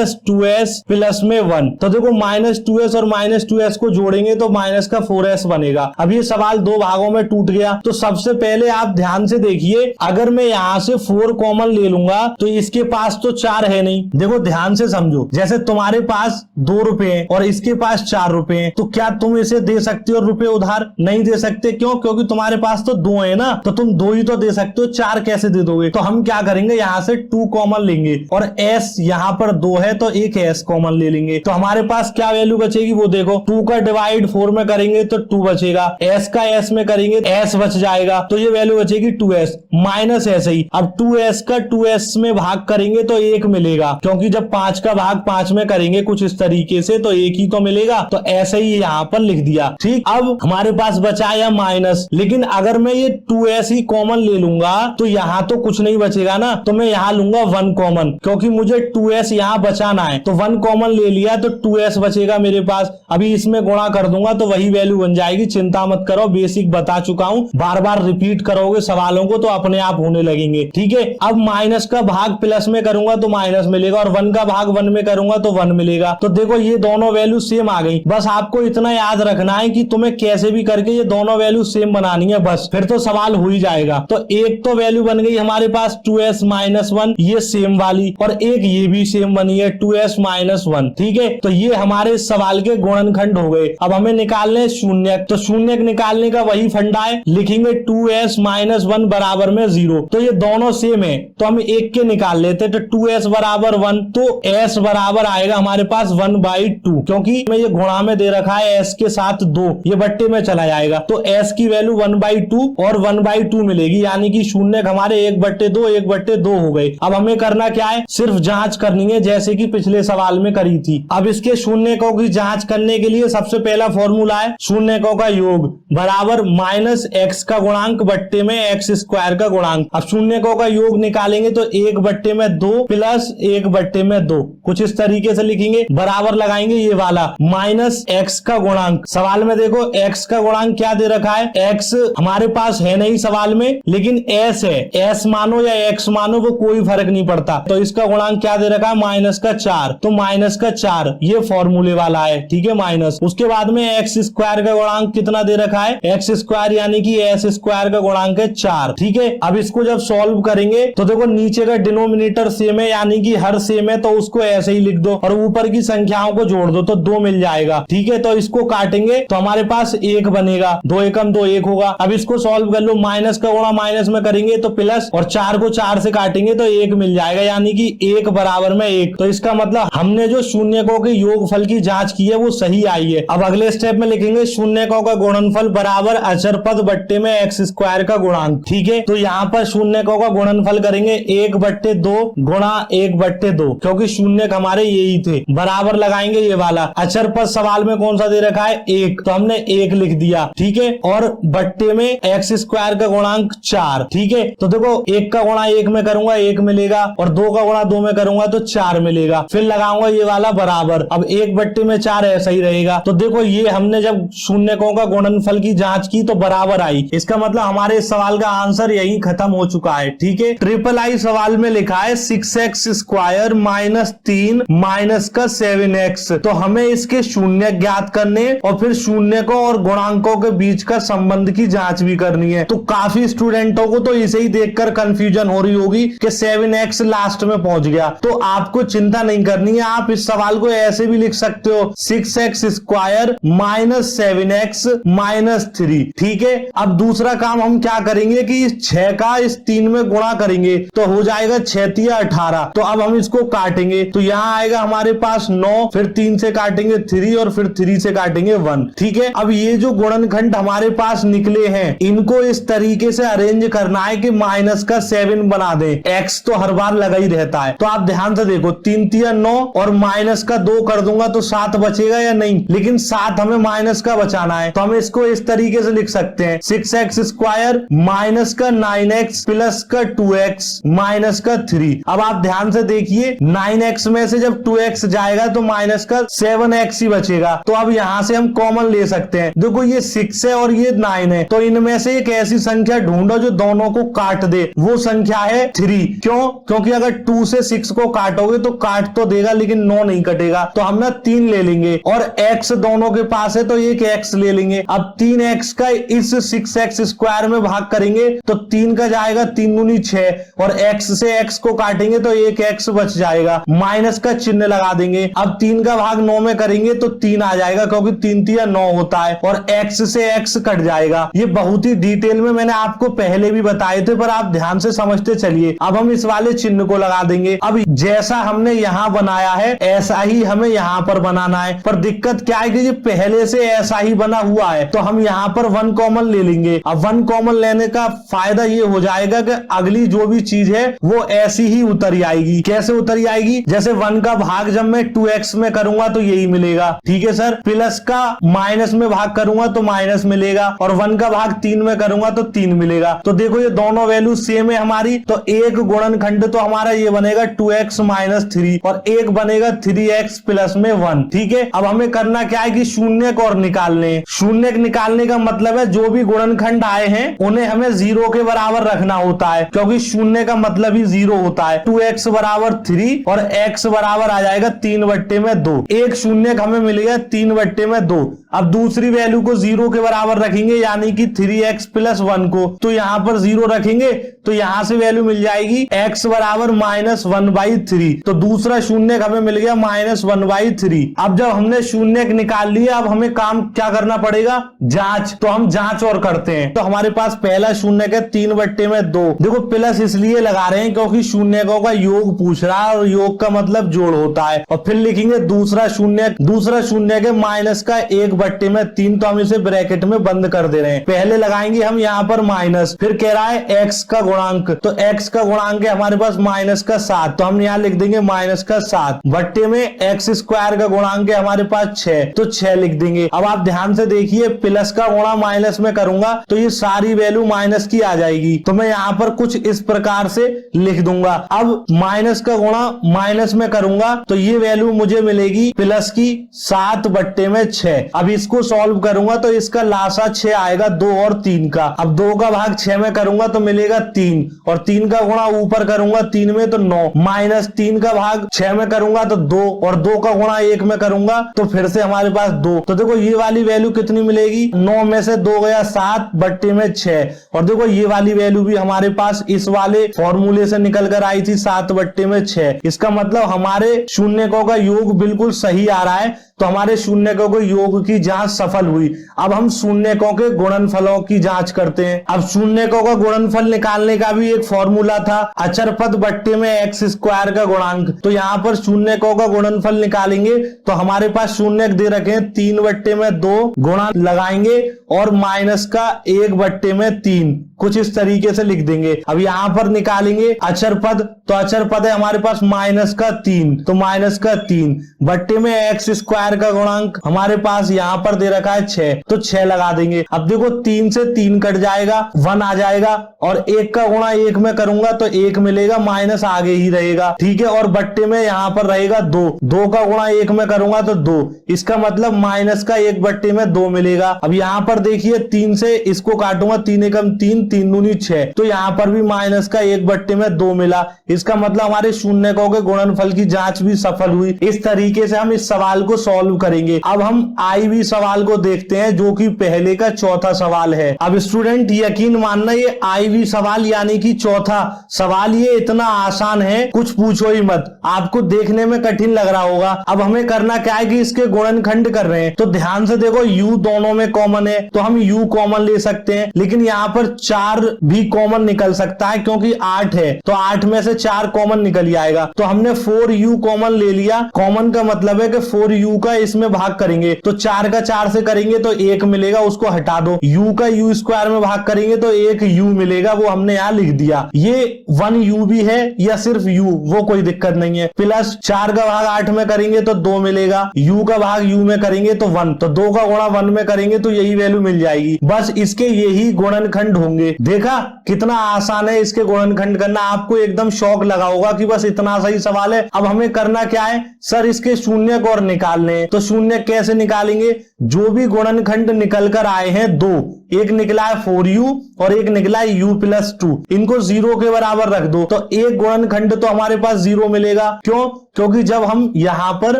- 2s प्लस में 1। तो देखो -2s और -2s को जोड़ेंगे तो माइनस का 4s बनेगा। अब ये सवाल 2 भागों में टूट गया। तो सबसे पहले आप ध्यान से देखिए, अगर मैं यहां से 4 कॉमन ले लूंगा तो इसके पास तो 4 है नहीं। देखो ध्यान से समझो, जैसे तुम्हारे पास 2 रुपए हैं और इसके इसके पास 4 रुपए हैं, तो क्या तुम इसे दे सकते हो रुपए उधार? नहीं दे सकते। क्यों? क्योंकि तुम्हारे पास तो 2 है ना, तो तुम 2 ही तो दे सकते हो, 4 कैसे दे दोगे? तो हम क्या करेंगे, यहाँ से 2 कॉमन लेंगे और s यहाँ पर 2 है तो एक s कॉमन ले लेंगे। तो हमारे पास क्या वैल्यू बचेगी वो देखो, 2 का डिवाइड 4 में करेंगे तो 2 बचेगा, s का s में करेंगे s बच जाएगा, तो ये वैल्यू बचेगी 2s माइनस ऐसे ही। अब 2s का 2s में भाग करेंगे तो 1 मिलेगा, क्योंकि जब 5 का भाग 5 में करेंगे कुछ इस तरीके से तो 1 ही तो मिलेगा, तो ऐसे ही यहाँ पर लिख दिया। ठीक, अब हमारे पास बचा या माइनस, लेकिन अगर मैं ये 2s ही कॉमन ले लूंगा तो यहाँ तो कुछ नहीं बचेगा ना, तो मैं यहाँ लूंगा 1 कॉमन, क्योंकि मुझे 2s यहाँ बचाना है, तो 1 कॉमन ले लिया तो 2s बचेगा मेरे पास। अभी इसमें गुणा कर दूंगा तो वही वैल्यू बन जाएगी, चिंता मत करो, बेसिक बता चुका हूं, बार बार रिपीट करोगे सवालों को तो अपने आप होने लगेंगे। ठीक है, अब माइनस का भाग प्लस में करूंगा तो माइनस मिलेगा और 1 का भाग 1 में करूंगा तो 1 मिलेगा। तो देखो ये दोनों वैल्यू सेम आ गई। बस आपको इतना याद रखना है कि तुम्हें कैसे भी करके ये दोनों वैल्यू सेम बनानी है, बस फिर तो सवाल हो ही जाएगा। तो एक तो वैल्यू बन गई हमारे पास 2s माइनस 1, ये सेम वाली, और एक ये भी सेम बनी है 2s माइनस 1। ठीक है, तो ये हमारे सवाल के गुणनखंड हो गए। अब हमें निकालने शून्यक, तो शून्यक निकालने का वही फंडा है, लिखेंगे 2s माइनस 1 बराबर में 0, तो ये दोनों सेम है तो हम एक के निकाल लेते, तो 2s बराबर 1, तो s बराबर आएगा हमारे पास 1/2, क्योंकि मैं ये गुणा में दे रखा है s के साथ 2, ये बट्टे में चला जाएगा, तो s की वैल्यू 1/2 और 1/2 मिलेगी, यानी कि शून्यक हमारे 1/2 1/2 हो गए। अब हमें करना क्या है, सिर्फ जांच करनी है जैसे कि पिछले सवाल में करी थी। अब इसके शून्यकों की जांच करने के लिए सबसे पहला फॉर्मूला है शून्यकों का योग बराबर माइनस x का गुणांक बट्टे में x स्क्वायर का गुणांक। अब शून्यकों का योग निकालेंगे तो 1/2 प्लस 1/2, कुछ इस तरीके से लिखेंगे, बराबर लगाएंगे ये वाला माइनस x का गुणांक। सवाल में देखो x का गुणांक क्या दे रखा है, x हमारे पास है नहीं सवाल में, लेकिन s है, s मानो या x मानो वो कोई फर्क नहीं पड़ता, तो इसका गुणांक क्या दे रखा है माइनस का 4, तो माइनस का 4 ये फॉर्मूले वाला है। ठीक है, माइनस, उसके बाद में एक्स स्क्वायर का गुणांक कितना दे रखा है, एक्स स्क्वायर यानी कि एस स्क्वायर का गुणांक है 4। ठीक है, अब इसको जब सॉल्व करेंगे तो देखो नीचे का डिनोमिनेटर सेम है, यानी कि हर सेम है, तो उसको ऐसे ही लिख दो और ऊपर की संख्याओं को जोड़ दो तो 2 मिल जाएगा। ठीक है, तो इसको काटेंगे तो हमारे पास 1 बनेगा, 2 एकम 2 1 होगा। अब इसको सॉल्व कर लो, माइनस का गुणा माइनस में करेंगे तो प्लस, और 4 को 4 से काटेंगे तो 1 मिल जाएगा, यानी कि 1 बराबर में 1। तो इसका मतलब हमने जो शून्यकों के योगफल की जांच की है वो सही आई है। अब अगले स्टेप में लिखेंगे शून्यकों का गुणनफल बराबर अचर पद बट्टे में एक्स स्क्वायर का गुणांक। ठीक है, तो यहाँ पर शून्यकों का गुणनफल करेंगे 1/2 गुणा 1/2, क्योंकि शून्यक हमारे यही थे, बराबर लगाएंगे ये वाला। अचर पद सवाल में कौन सा दे रखा है 1, तो हमने 1 लिख दिया। ठीक है, और बट्टे में एक्स स्क्वायर का गुणांक 4। ठीक है, तो देखो 1 का गुणा 1 में करूंगा 1 मिलेगा, और 2 का गुणा 2 में करूंगा तो 4 मिलेगा, फिर लगाऊंगा ये वाला बराबर। अब 1/4 ऐसा ही रहेगा। तो देखो ये हमने जब शून्यकों का गुणनफल की जांच की तो बराबर आई, इसका मतलब हमारे इस सवाल का आंसर यही खत्म हो चुका है। ठीक है, ट्रिपल आई सवाल में लिखा है 6x स्क्वायर माइनस 3 माइनस का 7x, तो हमें इसके शून्य ज्ञात करने और फिर शून्यकों और गुणांकों के बीच का संबंध की जांच भी करनी है। तो काफी स्टूडेंटों को तो इसे ही देखकर कंफ्यूजन हो रही होगी कि 7x लास्ट में पहुंच गया, तो आपको चिंता नहीं करनी है, आप इस सवाल को ऐसे भी लिख सकते हो 6x square minus 7x minus 3। ठीक है, अब दूसरा काम हम क्या करेंगे कि इस 6 का इस 3 में गुणा करेंगे तो हो जाएगा 6 या 18। तो अब हम इसको काटेंगे तो यहाँ आएगा हमारे पास 9, फिर 3 से काटेंगे 3 और फिर 3 से काटेंगे 1। ठीक है, अब ये जो गुणनखंड हमारे पास निकले हैं इनको इस तरीके से अरेंज करना है कि माइनस का 7 बना दे, x तो हर बार लगा ही रहता है। तो आप ध्यान से देखो 3 3 9 और माइनस का 2 कर दूंगा तो 7 बचेगा या नहीं, लेकिन 7 हमें माइनस का बचाना है, तो हम इसको इस तरीके से लिख सकते हैं 6x स्क्वायर माइनस का 9x प्लस का 2x माइनस का 3। अब आप ध्यान से देखिए 9x में से जब 2x जाएगा तो माइनस का 7x ही बचेगा, तो अब यहां से हम कॉमन ले सकते हैं। देखो ये 6 है और ये 9 है, तो इनमें से एक ऐसी संख्या ढूंढो जो दोनों को काट दे, वो संख्या है 3। क्यों? क्योंकि अगर 2 से 6 को काटोगे तो काट तो देगा लेकिन 9 नहीं कटेगा, तो हम ना 3 ले लेंगे और x दोनों के पास है तो एक x ले लेंगे। अब 3x का इस 6x स्क्वायर में भाग करेंगे तो 3 का जाएगा 3 दूनी 6 और x से x को काटेंगे तो एक x बच जाएगा, माइनस का चिन्ह लगा देंगे। अब 3 का भाग 9 में में करेंगे तो 3 आ जाएगा, क्योंकि 3 3 9 होता है, और x से x कट जाएगा। ये बहुत ही डिटेल में मैंने आपको पहले भी बताए थे, पर आप ध्यान से समझते चलिए। अब हम इस वाले चिन्ह को लगा देंगे। अब जैसा हमने यहाँ बनाया है ऐसा ही हमें यहाँ पर बनाना है, पर दिक्कत क्या है कि ये पहले से ऐसा ही बना हुआ है, तो हम यहाँ पर 1 कॉमन ले लेंगे। अब 1 कॉमन लेने का फायदा ये हो जाएगा कि अगली जो भी चीज है वो ऐसी ही उतर आएगी। कैसे उतर आएगी? जैसे 1 का भाग जब मैं 2x में करूंगा तो यही मिलेगा, ठीक है सर। प्लस का माइनस में भाग करूंगा तो माइनस मिलेगा, और 1 का भाग 3 में करूंगा तो 3 मिलेगा। तो देखो ये दोनों वैल्यू सेम है हमारी, तो एक गुणनखंड तो हमारा ये बनेगा 2x - 3, और एक बनेगा 3x प्लस में 1, ठीक है। अब हमें करना क्या है कि शून्यक और निकालने। शून्यक निकालने का मतलब है जो भी गुणनखंड आए हैं उन्हें हमें 0 के बराबर रखना होता है, क्योंकि शून्य का मतलब ही 0 होता है। 2x बराबर 3 और x बराबर आ जाएगा 3/2। एक शून्यक हमें मिलेगा 3/2। अब दूसरी वैल्यू को 0 के बराबर रखेंगे, यानी कि 3x प्लस 1 को, तो यहां पर 0 रखेंगे तो यहां से वैल्यू मिल जाएगी x बराबर -1/3। तो दूसरा शून्यक हमें मिल गया -1/3। अब जब हमने शून्यक निकाल लिया, अब हमें काम क्या करना पड़ेगा? जांच। तो हम जांच और करते हैं। तो हमारे पास पहला शून्यक है 3/2। देखो प्लस इसलिए लगा रहे हैं क्योंकि शून्यकों का योग पूछ रहा है, और योग का मतलब जोड़ होता है। और फिर लिखेंगे दूसरा शून्यक। दूसरा शून्यक है माइनस का 1/3, तो हम इसे ब्रैकेट में बंद कर दे रहे हैं। पहले लगाएंगे हम यहाँ पर माइनस, फिर कह रहा है x का गुणांक, तो x का गुणांक है हमारे पास -7, तो हम यहाँ लिख देंगे -7 बट्टे में x² का गुणांक है हमारे पास 6, तो 6 लिख देंगे। अब आप ध्यान से देखिए, प्लस का गुणा माइनस में करूंगा तो ये सारी वैल्यू माइनस की आ जाएगी, तो मैं यहाँ पर कुछ इस प्रकार से लिख दूंगा। अब माइनस का गुणा माइनस में करूंगा तो ये वैल्यू मुझे मिलेगी प्लस की 7/6। अब इसको सॉल्व करूंगा तो इसका लासा 6 आएगा, 2 और 3 का। अब 2 का भाग 6 में करूंगा तो मिलेगा 3, और 3 का गुणा ऊपर करूंगा 3 में तो 9, माइनस 3 का भाग 6 में करूंगा तो 2, और 2 का गुणा 1 में करूंगा तो फिर से हमारे पास 2। तो देखो ये वाली वैल्यू कितनी मिलेगी? 9 में से 2 गया 7/6, और देखो ये वाली वैल्यू भी हमारे पास इस वाले फॉर्मूले से निकल कर आई थी 7/6। इसका मतलब हमारे शून्यकों का योग बिल्कुल सही आ रहा है, तो हमारे शून्यकों के योग की जांच सफल हुई। अब हम शून्यकों के गुणनफलों की जांच करते हैं। अब शून्यकों का गुणनफल निकालने का भी एक फॉर्मूला था, अचर पद बट्टे में x² का गुणांक। तो यहाँ पर शून्यकों का गुणनफल निकालेंगे तो हमारे पास शून्यक दे रखे हैं 3/2, गुणा लगाएंगे और माइनस का 1/3, कुछ इस तरीके से लिख देंगे। अब यहाँ पर निकालेंगे अचर पद, तो अचर पद है हमारे पास -3, तो -3 बट्टे में x² का गुणांक हमारे पास यहाँ पर दे रखा है 6, तो 6 लगा देंगे। अब देखो 3 से 3 कट जाएगा, 1 आ जाएगा, और 1 का गुणा 1 में करूंगा तो 1 मिलेगा, माइनस आगे ही रहेगा, ठीक है। और बट्टे में यहाँ पर रहेगा 2, 2 का गुणा 1 में करूंगा तो 2, इसका मतलब माइनस का 1/2 मिलेगा। अब यहाँ पर देखिए 3 से इसको काटूंगा, 3 एकम 3, 3 दूनी 6, तो यहाँ पर भी माइनस का 1/2 मिला। इसका मतलब हमारे शून्यकों के गुणनफल की जांच भी सफल हुई। इस तरीके से हम इस सवाल को सॉल्व करेंगे। अब हम IV सवाल को देखते हैं, जो कि पहले का चौथा सवाल है। अब स्टूडेंट यकीन मानना, ये IV सवाल यानी कि चौथा सवाल ये इतना आसान है कुछ पूछो ही मत, आपको देखने में कठिन लग रहा होगा। अब हमें करना क्या है कि इसके गुणनखंड कर रहे हैं, तो ध्यान से देखो u दोनों में कॉमन है तो हम u कॉमन ले सकते हैं, लेकिन यहाँ पर 4 भी कॉमन निकल सकता है क्योंकि 8 है, तो 8 में से 4 कॉमन निकल जाएगा। तो हमने 4u कॉमन ले लिया। कॉमन का मतलब है कि 4u का इसमें भाग करेंगे तो 4 का 4 से करेंगे तो 1 मिलेगा, उसको हटा दो। u का u² में भाग करेंगे तो 1 u मिलेगा, वो हमने यहाँ लिख दिया। ये 1u भी है या सिर्फ u, वो कोई दिक्कत नहीं है। प्लस 4 का भाग 8 में करेंगे तो 2 मिलेगा, u का भाग u में करेंगे तो 1, तो 2 का गुणा 1 में करेंगे तो यही वैल्यू मिल जाएगी। बस इसके यही गुणनखंड होंगे। देखा कितना आसान है इसके गुणनखंड करना, आपको एकदम शौक लगा होगा कि बस इतना सही सवाल है। अब हमें करना क्या है सर, इसके शून्यक और निकालने हैं। तो शून्यक कैसे निकालेंगे? जो भी गुणनखंड निकल कर आए हैं 2, एक निकला है 4u और एक निकला है u+2, इनको 0 के बराबर रख दो तो एक गुणनखंड तो हमारे पास 0 मिलेगा। क्यों? क्योंकि जब हम यहां पर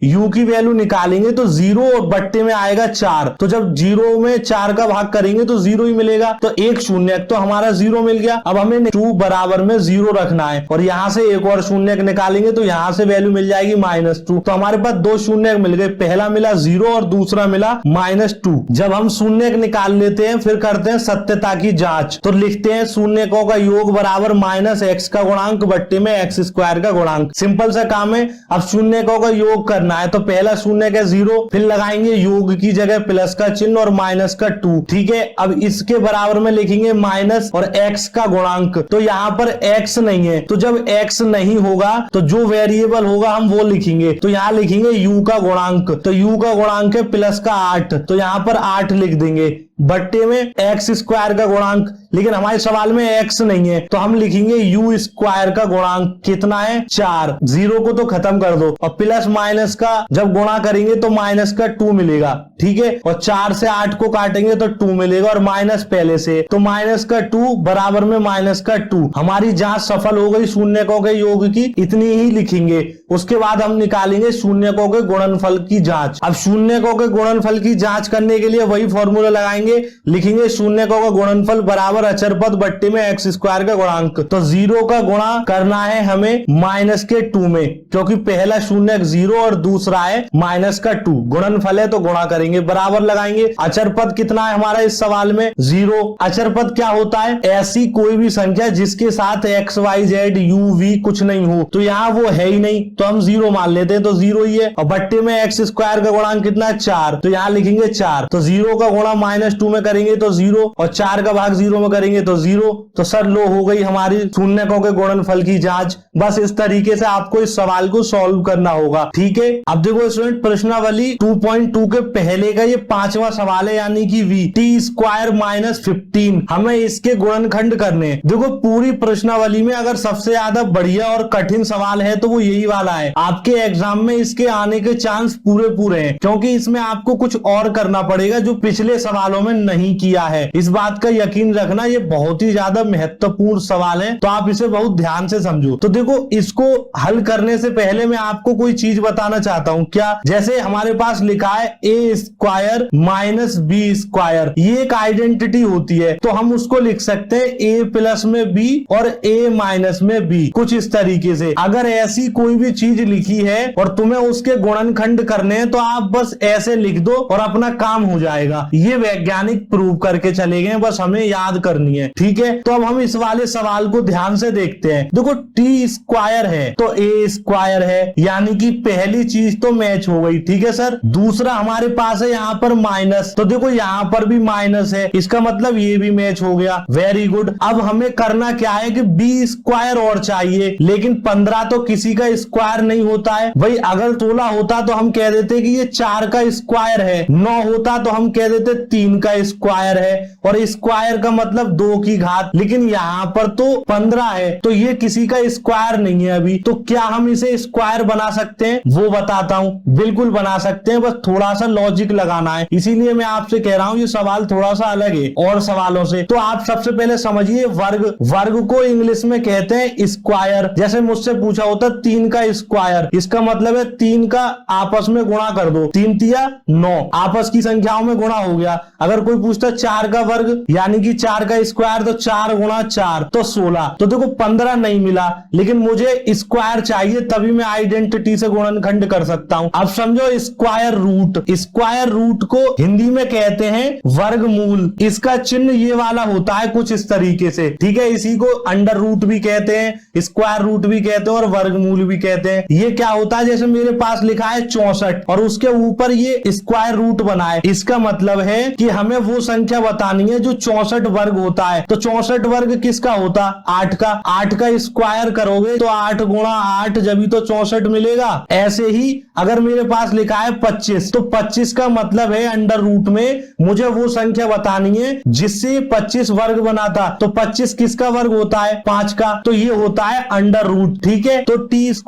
u की वैल्यू निकालेंगे तो 0 और बट्टे में आएगा 4, तो जब 0 में 4 का भाग करेंगे तो 0 ही मिलेगा, तो एक शून्य तो हमारा 0 मिल गया। अब हमें 2 बराबर में 0 रखना है और यहां से एक और शून्य निकालेंगे तो यहां से वैल्यू मिल जाएगी -2, तो हमारे पास दो शून्य मिल गए, पहला मिला 0 और दूसरा मिला -2। जब हम शून्य निकाल लेते हैं फिर करते हैं सत्यता की जांच, तो लिखते हैं शून्यकों का योग बराबर -x का गुणांक बट्टे में x² का गुणांक। सिंपल सा काम है। अब शून्यकों का योग करना है तो पहला शून्य का 0, फिर लगाएंगे योग की जगह प्लस का चिन्ह और माइनस का 2, ठीक है। अब इसके बराबर में लिखेंगे माइनस और x का गुणांक, तो यहाँ पर x नहीं है, तो जब x नहीं होगा तो जो वेरिएबल होगा हम वो लिखेंगे, तो यहाँ लिखेंगे u का गुणांक, तो u का गुणांक है प्लस का 8, तो यहाँ पर 8 लिख देंगे बट्टे में x² का गुणांक। लेकिन हमारे सवाल में x नहीं है तो हम लिखेंगे u² का गुणांक कितना है 4, 0 को तो खत्म कर दो और प्लस माइनस का जब गुणा करेंगे तो माइनस का 2 मिलेगा, ठीक है। और 4 से 8 को काटेंगे तो 2 मिलेगा और माइनस पहले से, तो माइनस का 2 बराबर में माइनस का 2। हमारी जांच सफल हो गई शून्यकों के योग की, इतनी ही लिखेंगे। उसके बाद हम निकालेंगे शून्यकों के गुणनफल की जांच। अब शून्यकों के गुणनफल की जांच करने के लिए वही फॉर्मूला लगाएंगे, लिखेंगे शून्यकों का गुणनफल बराबर अचर पद बट्टे में x² का गुणांक, तो 0 का गुणा करना है हमें -2 में, क्योंकि पहला शून्य 0 और दूसरा है -2। गुणनफल है तो गुणा करेंगे, बराबर लगाएंगे। अचर पद कितना है हमारा इस सवाल में 0। अचर पद क्या होता है? ऐसी कोई भी संख्या जिसके साथ x y z u v कुछ नहीं हो, तो यहाँ वो है ही नहीं तो हम 0 मान लेते हैं, तो 0 ही है। और बट्टे में x² का गुणांक कितना है 4, तो यहाँ लिखेंगे 4, तो 0 का गुणा -2 में करेंगे तो 0 और 4 का भाग 0 में करेंगे तो 0। तो सर लो हो गई हमारी शून्यकों के गुणनफल की जांच। बस इस तरीके से आपको इस सवाल को सॉल्व करना होगा, ठीक है। अब देखो स्टूडेंट, प्रश्नावली 2.2 के पहले का ये 5वां सवाल है, यानी कि v t² - 15। हमें इसके गुणनखंड करने हैं। देखो पूरी प्रश्नावली में अगर सबसे ज्यादा बढ़िया और कठिन सवाल है तो वो यही वाला है। आपके एग्जाम में इसके आने के चांस पूरे हैं, क्योंकि इसमें आपको कुछ और करना पड़ेगा जो पिछले सवालों में नहीं किया है। इस बात का यकीन रखना, ये बहुत ही ज्यादा महत्वपूर्ण सवाल है, तो आप इसे बहुत ध्यान से समझो। तो देखो, इसको हल करने से पहले मैं आपको कोई चीज बताना चाहता हूँ। क्या? जैसे हमारे पास लिखा है a² - b², ये एक आइडेंटिटी होती है, तो हम उसको लिख सकते हैं a+ में b और a- में b, कुछ इस तरीके से। अगर ऐसी कोई भी चीज लिखी है और तुम्हें उसके गुणनखंड करने हैं तो आप बस ऐसे लिख दो और अपना काम हो जाएगा। ये वैज्ञानिक प्रूव करके चले गए, बस हमें याद करनी है, ठीक है। तो अब हम इस वाले सवाल को ध्यान से देखते हैं। देखो t² है तो a² है, यानी कि पहली चीज तो मैच हो गई, ठीक है सर। दूसरा हमारे पास है यहाँ पर माइनस, तो देखो यहाँ पर भी माइनस है, इसका मतलब ये भी मैच हो गया, वेरी गुड। अब हमें करना क्या है कि b² और चाहिए, लेकिन 15 तो किसी का स्क्वायर नहीं होता है भाई। अगर 16 होता तो हम कह देते कि ये 4 का स्क्वायर है, 9 होता तो हम कह देते 3 का स्क्वायर है, और स्क्वायर का मतलब 2 की घात। लेकिन यहाँ पर तो 15 है, तो ये किसी का स्क्वायर नहीं है अभी। तो क्या हम इसे स्क्वायर बना सकते हैं? वो बताता हूँ। बिल्कुल बना सकते हैं, बस थोड़ा सा लॉजिक लगाना है। इसीलिए मैं आपसे कह रहा हूँ ये सवाल थोड़ा सा अलग है और सवालों से। तो आप सबसे पहले समझिए वर्ग को इंग्लिश में कहते हैं स्क्वायर। जैसे मुझसे पूछा होता 3 का स्क्वायर, इसका मतलब है 3 का आपस में गुणा कर दो, 3 तिया 9, आपस की संख्याओं में गुणा हो गया। अगर कोई पूछता 4 का वर्ग यानी कि 4 का स्क्वायर, तो 4 गुणा 4 तो 16। तो देखो 15 नहीं मिला, लेकिन मुझे स्क्वायर चाहिए, तभी मैं आइडेंटिटी से गुणनखंड कर सकता हूं। अब समझो स्क्वायर रूट को हिंदी में कहते हैं वर्गमूल। इसका चिन्ह ये वाला होता है कुछ इस तरीके से, ठीक है। इसी को अंडर रूट भी कहते हैं, स्क्वायर रूट भी कहते हैं और वर्गमूल भी कहते हैं। ये क्या होता है, जैसे मेरे पास लिखा है 64 और उसके ऊपर ये स्क्वायर रूट बना है, इसका मतलब है कि हमें वो संख्या बतानी है जो 64 वर्ग होता है। तो 64 वर्ग किसका होता? 8 का। 8 का स्क्वायर करोगे तो 8 गुणा 8 जब ही तो 64 मिलेगा। ऐसे ही अगर मेरे पास लिखा है 25, तो 25 का मतलब है अंडर रूट में मुझे वो संख्या बतानी है जिससे 25 वर्ग बना था। तो 25 किसका वर्ग होता है? 5 का। तो ये होता है अंडर रूट, ठीक है। तो t² -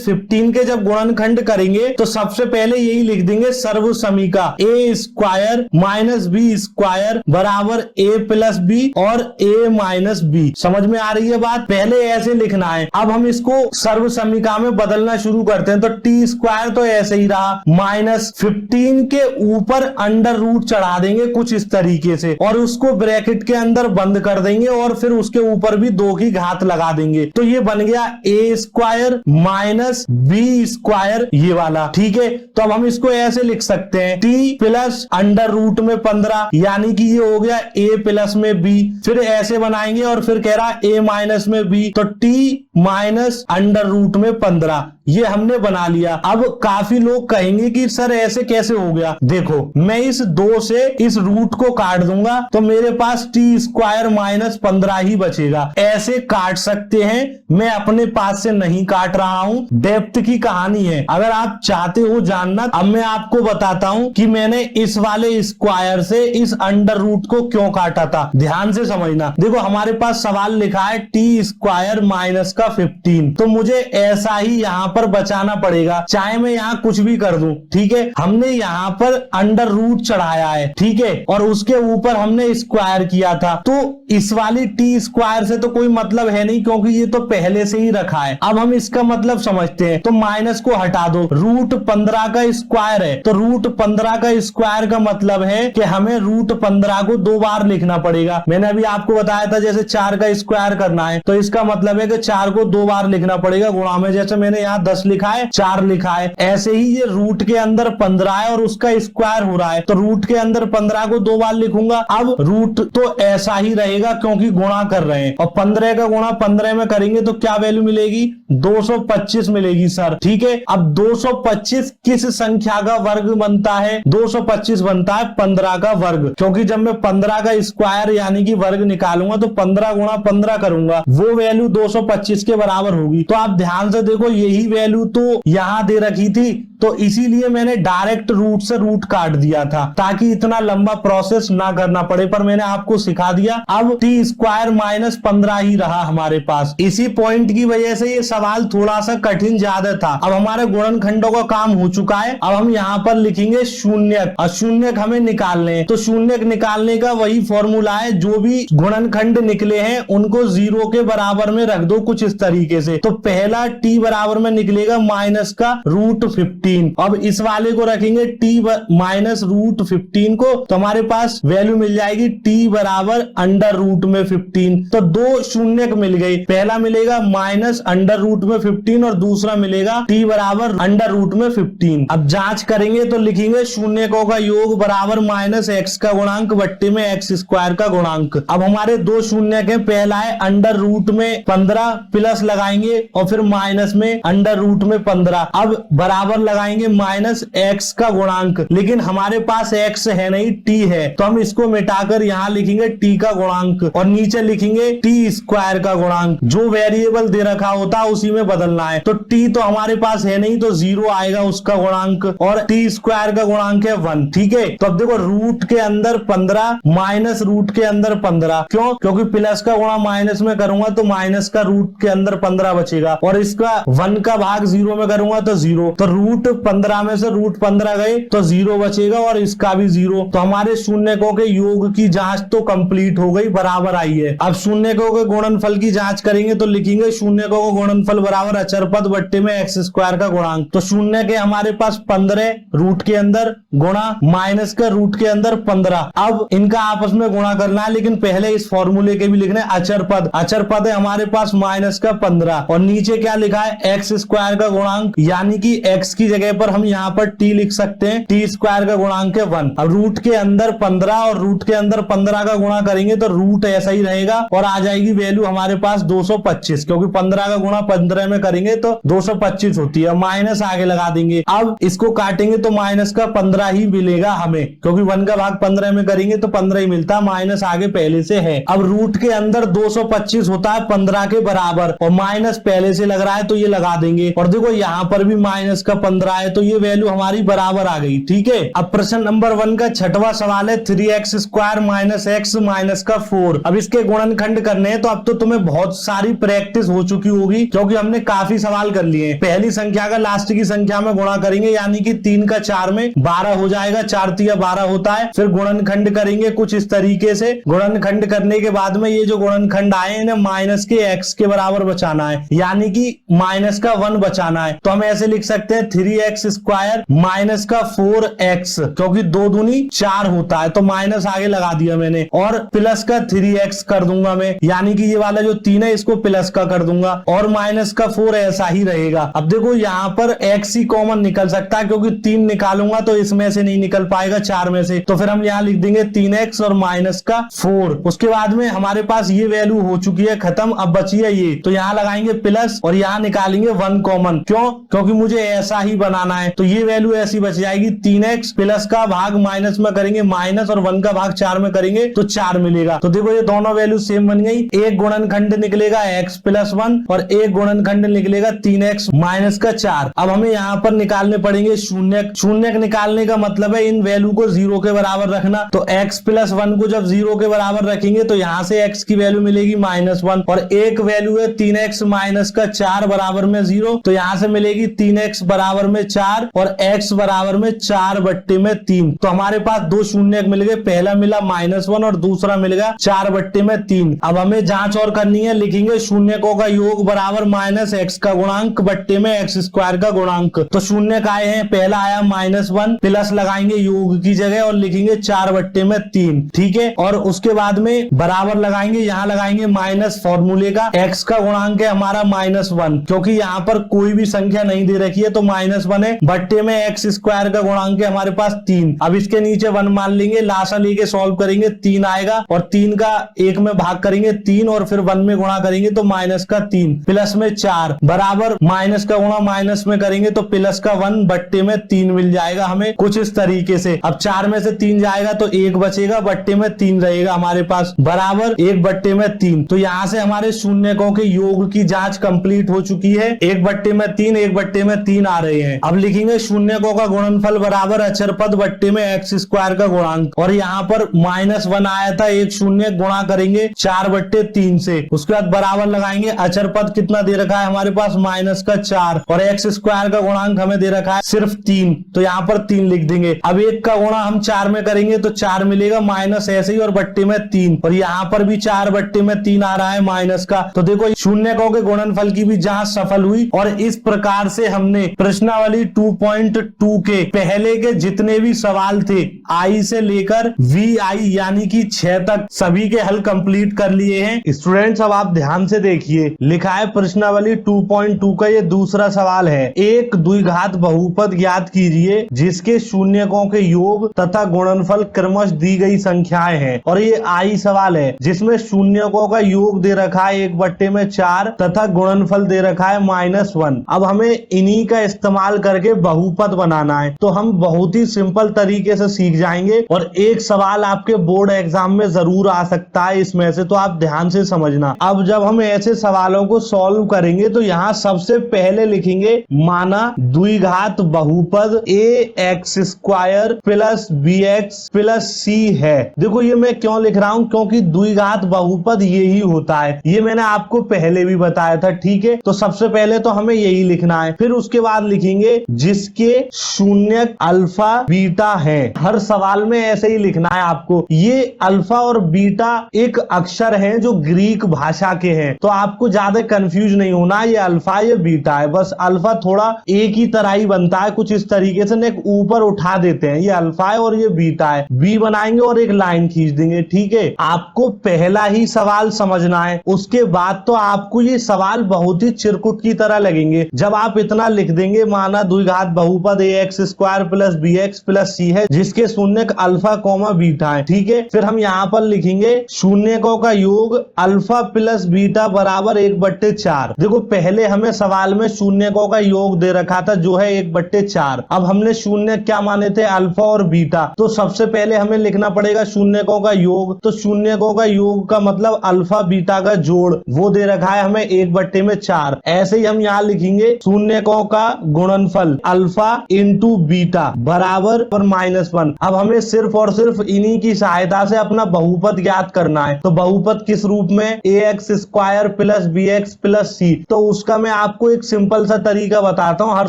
15 के जब गुणनखंड करेंगे तो सबसे पहले यही लिख देंगे सर्वसमीका a² - माइनस बी स्क्वायर बराबर ए प्लस बी और ए माइनस बी। समझ में आ रही है बात? पहले ऐसे लिखना है। अब हम इसको सर्व समीकरण में बदलना शुरू करते हैं। तो टी स्क्वायर तो ऐसे ही रहा, माइनस 15 के ऊपर अंडर रूट चढ़ा देंगे कुछ इस तरीके से, और उसको ब्रैकेट के अंदर बंद कर देंगे और फिर उसके ऊपर भी 2 की घात लगा देंगे। तो ये बन गया ए स्क्वायर माइनस बी स्क्वायर, ये वाला। ठीक है, तो अब हम इसको ऐसे लिख सकते हैं, टी प्लस अंडर रूट में 15, यानी कि ये हो गया ए प्लस में बी। फिर ऐसे बनाएंगे और फिर कह रहा ए माइनस में बी, तो टी माइनस अंडर रूट में 15, ये हमने बना लिया। अब काफी लोग कहेंगे कि सर ऐसे कैसे हो गया। देखो, मैं इस 2 से इस रूट को काट दूंगा तो मेरे पास टी स्क्वायर माइनस 15 ही बचेगा। ऐसे काट सकते हैं, मैं अपने पास से नहीं काट रहा हूं, डेप्थ की कहानी है। अगर आप चाहते हो जानना, अब मैं आपको बताता हूं कि मैंने इस वाले स्क्वायर से इस अंडर रूट को क्यों काटा था। ध्यान से समझना। देखो, हमारे पास सवाल लिखा है टी स्क्वायर माइनस का 15, तो मुझे ऐसा ही यहां पर बचाना पड़ेगा, चाहे मैं यहां कुछ भी कर दूं। ठीक है, हमने यहां पर अंडर रूट चढ़ाया है, ठीक है, और उसके ऊपर हमने स्क्वायर किया था, तो इस वाली टी स्क्वायर से तो कोई मतलब है नहीं, क्योंकि ये तो पहले से ही रखा है। अब हम इसका मतलब समझते हैं, तो माइनस को हटा दो, रूट 15 का स्क्वायर है, तो रूट 15 का स्क्वायर का मतलब है कि हमें रूट 15 को 2 बार लिखना पड़ेगा। मैंने अभी आपको बताया था जैसे 4 का स्क्वायर करना है, तो इसका मतलब है कि 4 को 2 बार लिखना पड़ेगा गुणा में। जैसे मैंने यहाँ 10 लिखा है, 4 लिखा है, ऐसे ही ये रूट के अंदर 15 है और उसका स्क्वायर हो रहा है, तो रूट के अंदर 15 को 2 बार लिखूंगा। अब रूट तो ऐसा ही रहेगा क्योंकि गुणा कर रहे हैं, और 15 का गुणा 15 में करेंगे तो क्या वैल्यू मिलेगी? 225 मिलेगी सर। ठीक है, अब 225 किस संख्या का वर्ग बनता है? 225 बनता है 15 का वर्ग, क्योंकि जब मैं 15 का स्क्वायर यानी कि वर्ग निकालूंगा तो 15 गुणा 15 करूंगा, वो वैल्यू 225 के बराबर होगी। तो आप ध्यान से देखो, यही वैल्यू तो यहां दे रखी थी, तो इसीलिए मैंने डायरेक्ट रूट से रूट काट दिया था, ताकि इतना लंबा प्रोसेस ना करना पड़े, पर मैंने आपको सिखा दिया। अब टी स्क्वायर माइनस 15 ही रहा हमारे पास। इसी पॉइंट की वजह से ये सवाल थोड़ा सा कठिन ज्यादा था। अब हमारे गुणनखंडों का काम हो चुका है, अब हम यहाँ पर लिखेंगे शून्यक, और शून्यक हमें निकालने हैं। तो शून्यक निकालने का वही फॉर्मूला है, जो भी गुणनखंड निकले हैं उनको 0 के बराबर में रख दो कुछ इस तरीके से। तो पहला टी बराबर में निकलेगा माइनस का रूट 15, अब इस वाले को रखेंगे टी माइनस रूट 15 को, तो हमारे पास वैल्यू मिल जाएगी टी बराबर अंडर रूट में 15। तो 2 शून्यक मिल गई, पहला मिलेगा माइनस अंडर रूट में 15 और दूसरा मिलेगा टी बराबर अंडर रूट में 15। अब जांच करेंगे तो लिखेंगे शून्यकों का योग बराबर माइनस एक्स का गुणांक बट्टे में एक्स स्क्वायर का गुणांक। अब हमारे 2 शून्यक है, पहला है अंडर रूट में 15 प्लस लगाएंगे और फिर माइनस में अंडर रूट में 15, अब बराबर लगाएंगे माइनस एक्स का गुणांक, लेकिन हमारे पास एक्स है नहीं, टी है, तो हम इसको मिटाकर यहाँ लिखेंगे टी का गुणांक और नीचे लिखेंगे टी स्क्वायर का गुणांक। जो वेरिएबल दे रखा होता है उसी में बदलना है। तो टी तो हमारे पास है नहीं, तो 0 आएगा उसका गुणांक, और टी स्क्वायर का गुणांक है 1। ठीक है, तो अब देखो रूट के अंदर 15 माइनस रूट के अंदर 15, क्यों? क्योंकि प्लस का गुणा माइनस में करूंगा तो माइनस का रूट के अंदर 15 बचेगा, और इसका 1 का भाग 0 में करूंगा तो 0, तो रूट 15 में से रूट 15 गए तो 0 बचेगा और इसका भी 0। तो हमारे शून्यकों के योग की जांच तो कंप्लीट हो गई, बराबर आई है। अब शून्यकों के गुणनफल की जांच करेंगे तो लिखेंगे शून्यकों का गुणनफल बराबर अचर पद बट्टे में एक्स स्क्वायर का गुणांक। तो शून्य के हमारे पास 15 रूट के अंदर गुणा माइनस का रूट के अंदर 15। अब इनका आपस में गुणा करना है, लेकिन पहले इस फॉर्मूले के भी लिखना है अचर पद। अचर पद है हमारे पास माइनस का 15 और नीचे क्या लिखा है एक्स स्क्वायर का गुणांक, यानी कि एक्स की जगह पर हम यहाँ पर टी लिख सकते हैं, टी स्क्वायर का गुणांक है 1। अब रूट के अंदर 15 और रूट के अंदर 15 का गुणा करेंगे तो रूट ऐसा ही रहेगा और आ जाएगी वैल्यू हमारे पास 225, क्योंकि 15 का गुणा 15 में करेंगे तो 225 होती है। माइनस आगे लगा देंगे, अब इसको काटेंगे तो माइनस का 15 ही मिलेगा हमें, क्योंकि 1 का भाग 15 में करेंगे तो 15 ही मिलता, माइनस आगे पहले से है। अब रूट के अंदर 225 होता है 15 के बराबर और माइनस पहले से लग रहा है तो ये लगा देंगे, और देखो यहाँ पर भी माइनस का 15 15 है, तो ये वैल्यू हमारी बराबर आ गई। ठीक है, अब प्रश्न नंबर 1 का छठवां सवाल है 3x square minus x minus का 4। अब इसके गुणनखंड करने हैं, तो अब तो तुम्हें बहुत सारी प्रैक्टिस हो चुकी होगी क्योंकि हमने काफी सवाल कर लिए हैं। पहली संख्या का लास्ट की संख्या में गुणा करेंगे, यानी कि 3 का 4 में 12 हो जाएगा, 4 तिया 12 होता है। फिर गुणनखंड करेंगे कुछ इस तरीके से। गुणनखंड करने के बाद में ये जो गुणनखंड आए इन्हें माइनस के x के बराबर बचाना है, यानी कि माइनस का 1 बचाना है। तो हम ऐसे लिख सकते हैं 3x स्क्वायर माइनस का 4x, क्योंकि 2 दूनी 4 होता है, तो माइनस आगे लगा दिया मैंने, और प्लस का 3x कर दूंगा मैं, यानी कि ये वाला जो 3 है इसको प्लस का कर दूंगा, और माइनस का 4 ऐसा ही रहेगा। अब देखो यहाँ पर x ही कॉमन निकल सकता है, क्योंकि 3 निकालूंगा तो इसमें से नहीं निकल पाएगा 4 में से, तो फिर हम यहाँ लिख देंगे 3x और माइनस का 4। उसके बाद में हमारे पास ये वैल्यू हो चुकी है खत्म, अब बची है ये, तो यहाँ लगाएंगे प्लस और यहाँ निकालेंगे 1 कॉमन। क्यों? क्योंकि मुझे ऐसा ही बनाना है, तो ये वैल्यू ऐसी बच जाएगी 3x प्लस का भाग माइनस में करेंगे माइनस, और 1 का भाग 4 में करेंगे तो 4 मिलेगा। तो देखो ये दोनों वैल्यू सेम बन गई। एक गुणनखंड निकलेगा x प्लस 1 और एक गुणनखंड निकलेगा 3x माइनस का 4। अब हमें यहाँ पर निकालने पड़ेंगे शून्यक। शून्यक निकालने का मतलब है इन वैल्यू को 0 के बराबर रखना। तो x प्लस 1 को जब 0 के बराबर रखेंगे तो यहाँ से x की वैल्यू मिलेगी -1, और एक वैल्यू है 3x माइनस का 4 बराबर में 0, तो यहाँ से मिलेगी 3x बराबर में 4 और x बराबर में 4/3। तो हमारे पास दो शून्यक मिल गए, पहला मिला -1 और दूसरा मिल गया 4/3। अब हमें जांच और करनी है, लिखेंगे शून्यकों का योग बराबर माइनस एक्स का गुणांक बट्टे में एक्स स्क्वायर का गुणांक। तो शून्यक आए हैं, पहला आया -1, प्लस लगाएंगे योग की जगह और लिखेंगे 4/3। ठीक है, और उसके बाद में बराबर लगाएंगे, यहाँ लगाएंगे माइनस फॉर्मूले का, x का गुणांक है हमारा -1, क्योंकि यहाँ पर कोई भी संख्या नहीं दे रखी है तो -1 है, बट्टे में एक्स स्क्वायर का गुणांक है हमारे पास 3। अब इसके नीचे 1 मान लेंगे, लासा लेके सॉल्व करेंगे, 3 आएगा और 3 का 1 में भाग करेंगे 3 और फिर 1 में गुणा करेंगे तो माइनस का 3 प्लस में 4 बराबर माइनस का गुणा माइनस में करेंगे तो प्लस का 1 बट्टे में 3 मिल जाएगा हमें कुछ इस तरीके से। अब 4 में से 3 जाएगा तो 1 बचेगा, बट्टे में 3 रहेगा हमारे पास बराबर 1/3। तो यहाँ से हमारे शून्यकों के योग की जांच कंप्लीट हो चुकी है। 1/3 1/3 आ रहे हैं। अब लिखेंगे शून्यकों का गुणनफल बराबर अचर पद बट्टे में एक्स स्क्वायर का गुणांक, और यहाँ पर -1 आया था, एक शून्य गुणा करेंगे 4/3 से, उसके बाद बराबर लगाएंगे, अचर पद कितना दे रखा है हमारे पास -4 और एक्स स्क्वायर का गुणांक हमें दे रखा है सिर्फ 3, तो यहाँ पर 3 लिख देंगे। अब 1 का गुणा हम 4 में करेंगे तो 4 मिलेगा, माइनस ऐसे ही और बट्टे में 3, और यहाँ पर भी 4/3 आ रहा है माइनस का। तो देखो शून्यकों के गुणनफल की भी जांच सफल हुई, और इस प्रकार से हमने प्रश्नावली 2.2 के पहले के जितने भी सवाल थे आई से लेकर VI यानी कि 6 तक सभी के हल कंप्लीट कर लिए हैं। स्टूडेंट्स अब आप ध्यान से देखिए, लिखा है प्रश्नावली 2.2 का ये दूसरा सवाल है, एक द्विघात बहुपद ज्ञात कीजिए जिसके शून्यकों के योग तथा गुणनफल क्रमश दी गई संख्याएं हैं। और ये आई सवाल है जिसमें शून्यकों का योग दे रखा है 1/4 तथा गुणनफल दे रखा है -1। अब हमें इन्हीं का इस्तेमाल करके बहुपद बनाना है, तो हम बहुत ही सिंपल तरीके से सीख जाएंगे, और एक सवाल आपके बोर्ड एग्जाम में जरूर आ सकता है इसमें से, तो आप ध्यान से समझना। अब जब हम ऐसे सवालों को सॉल्व करेंगे तो यहाँ सबसे पहले लिखेंगे माना द्विघात बहुपद ax² plus bx plus c है। देखो ये मैं क्यों लिख रहा हूँ, क्योंकि द्विघात बहुपद यही होता है, ये मैंने आपको पहले भी बताया था। ठीक है, तो सबसे पहले तो हमें यही लिखना है, फिर उसके बाद लिखेंगे जिसके शून्यक अल्फा बीटा है। हर सवाल में ऐसे ही लिखना है आपको। ये अल्फा और बीटा एक अक्षर है जो ग्रीक भाषा के हैं, तो आपको ज्यादा कंफ्यूज नहीं होना, ये अल्फा ये बीटा है, बस अल्फा थोड़ा एक ही तरह ही बनता है कुछ इस तरीके से, एक ऊपर उठा देते हैं, ये अल्फा है और ये बीटा है, बी बनाएंगे और एक लाइन खींच देंगे। ठीक है, आपको पहला ही सवाल समझना है, उसके बाद तो आपको ये सवाल बहुत ही चिरकुट की तरह लगेंगे। जब आप इतना लिख देंगे माना द्विघात बहुपद ax² plus bx plus c है जिसके शून्यक अल्फा कॉमा बीटा है। ठीक है, फिर हम यहाँ पर लिखेंगे शून्यकों का योग अल्फा प्लस बीटा बराबर 1/4। देखो पहले हमें सवाल में शून्यकों का योग दे रखा था जो है 1/4। अब हमने शून्य क्या माने थे, अल्फा और बीटा, तो सबसे पहले हमें लिखना पड़ेगा शून्यकों का योग। तो शून्यकों का योग का मतलब अल्फा बीटा का जोड़, वो दे रखा है हमें 1/4। ऐसे ही हम यहाँ लिखेंगे शून्यकों का गुणनफल गुणनफल अल्फा इंटू बीटा बराबर और -1। अब हमें सिर्फ और सिर्फ इन्हीं की सहायता से अपना बहुपद ज्ञात करना है। तो बहुपद किस रूप में, ax² plus bx plus c। तो उसका मैं आपको एक सिंपल सा तरीका बताता हूँ, हर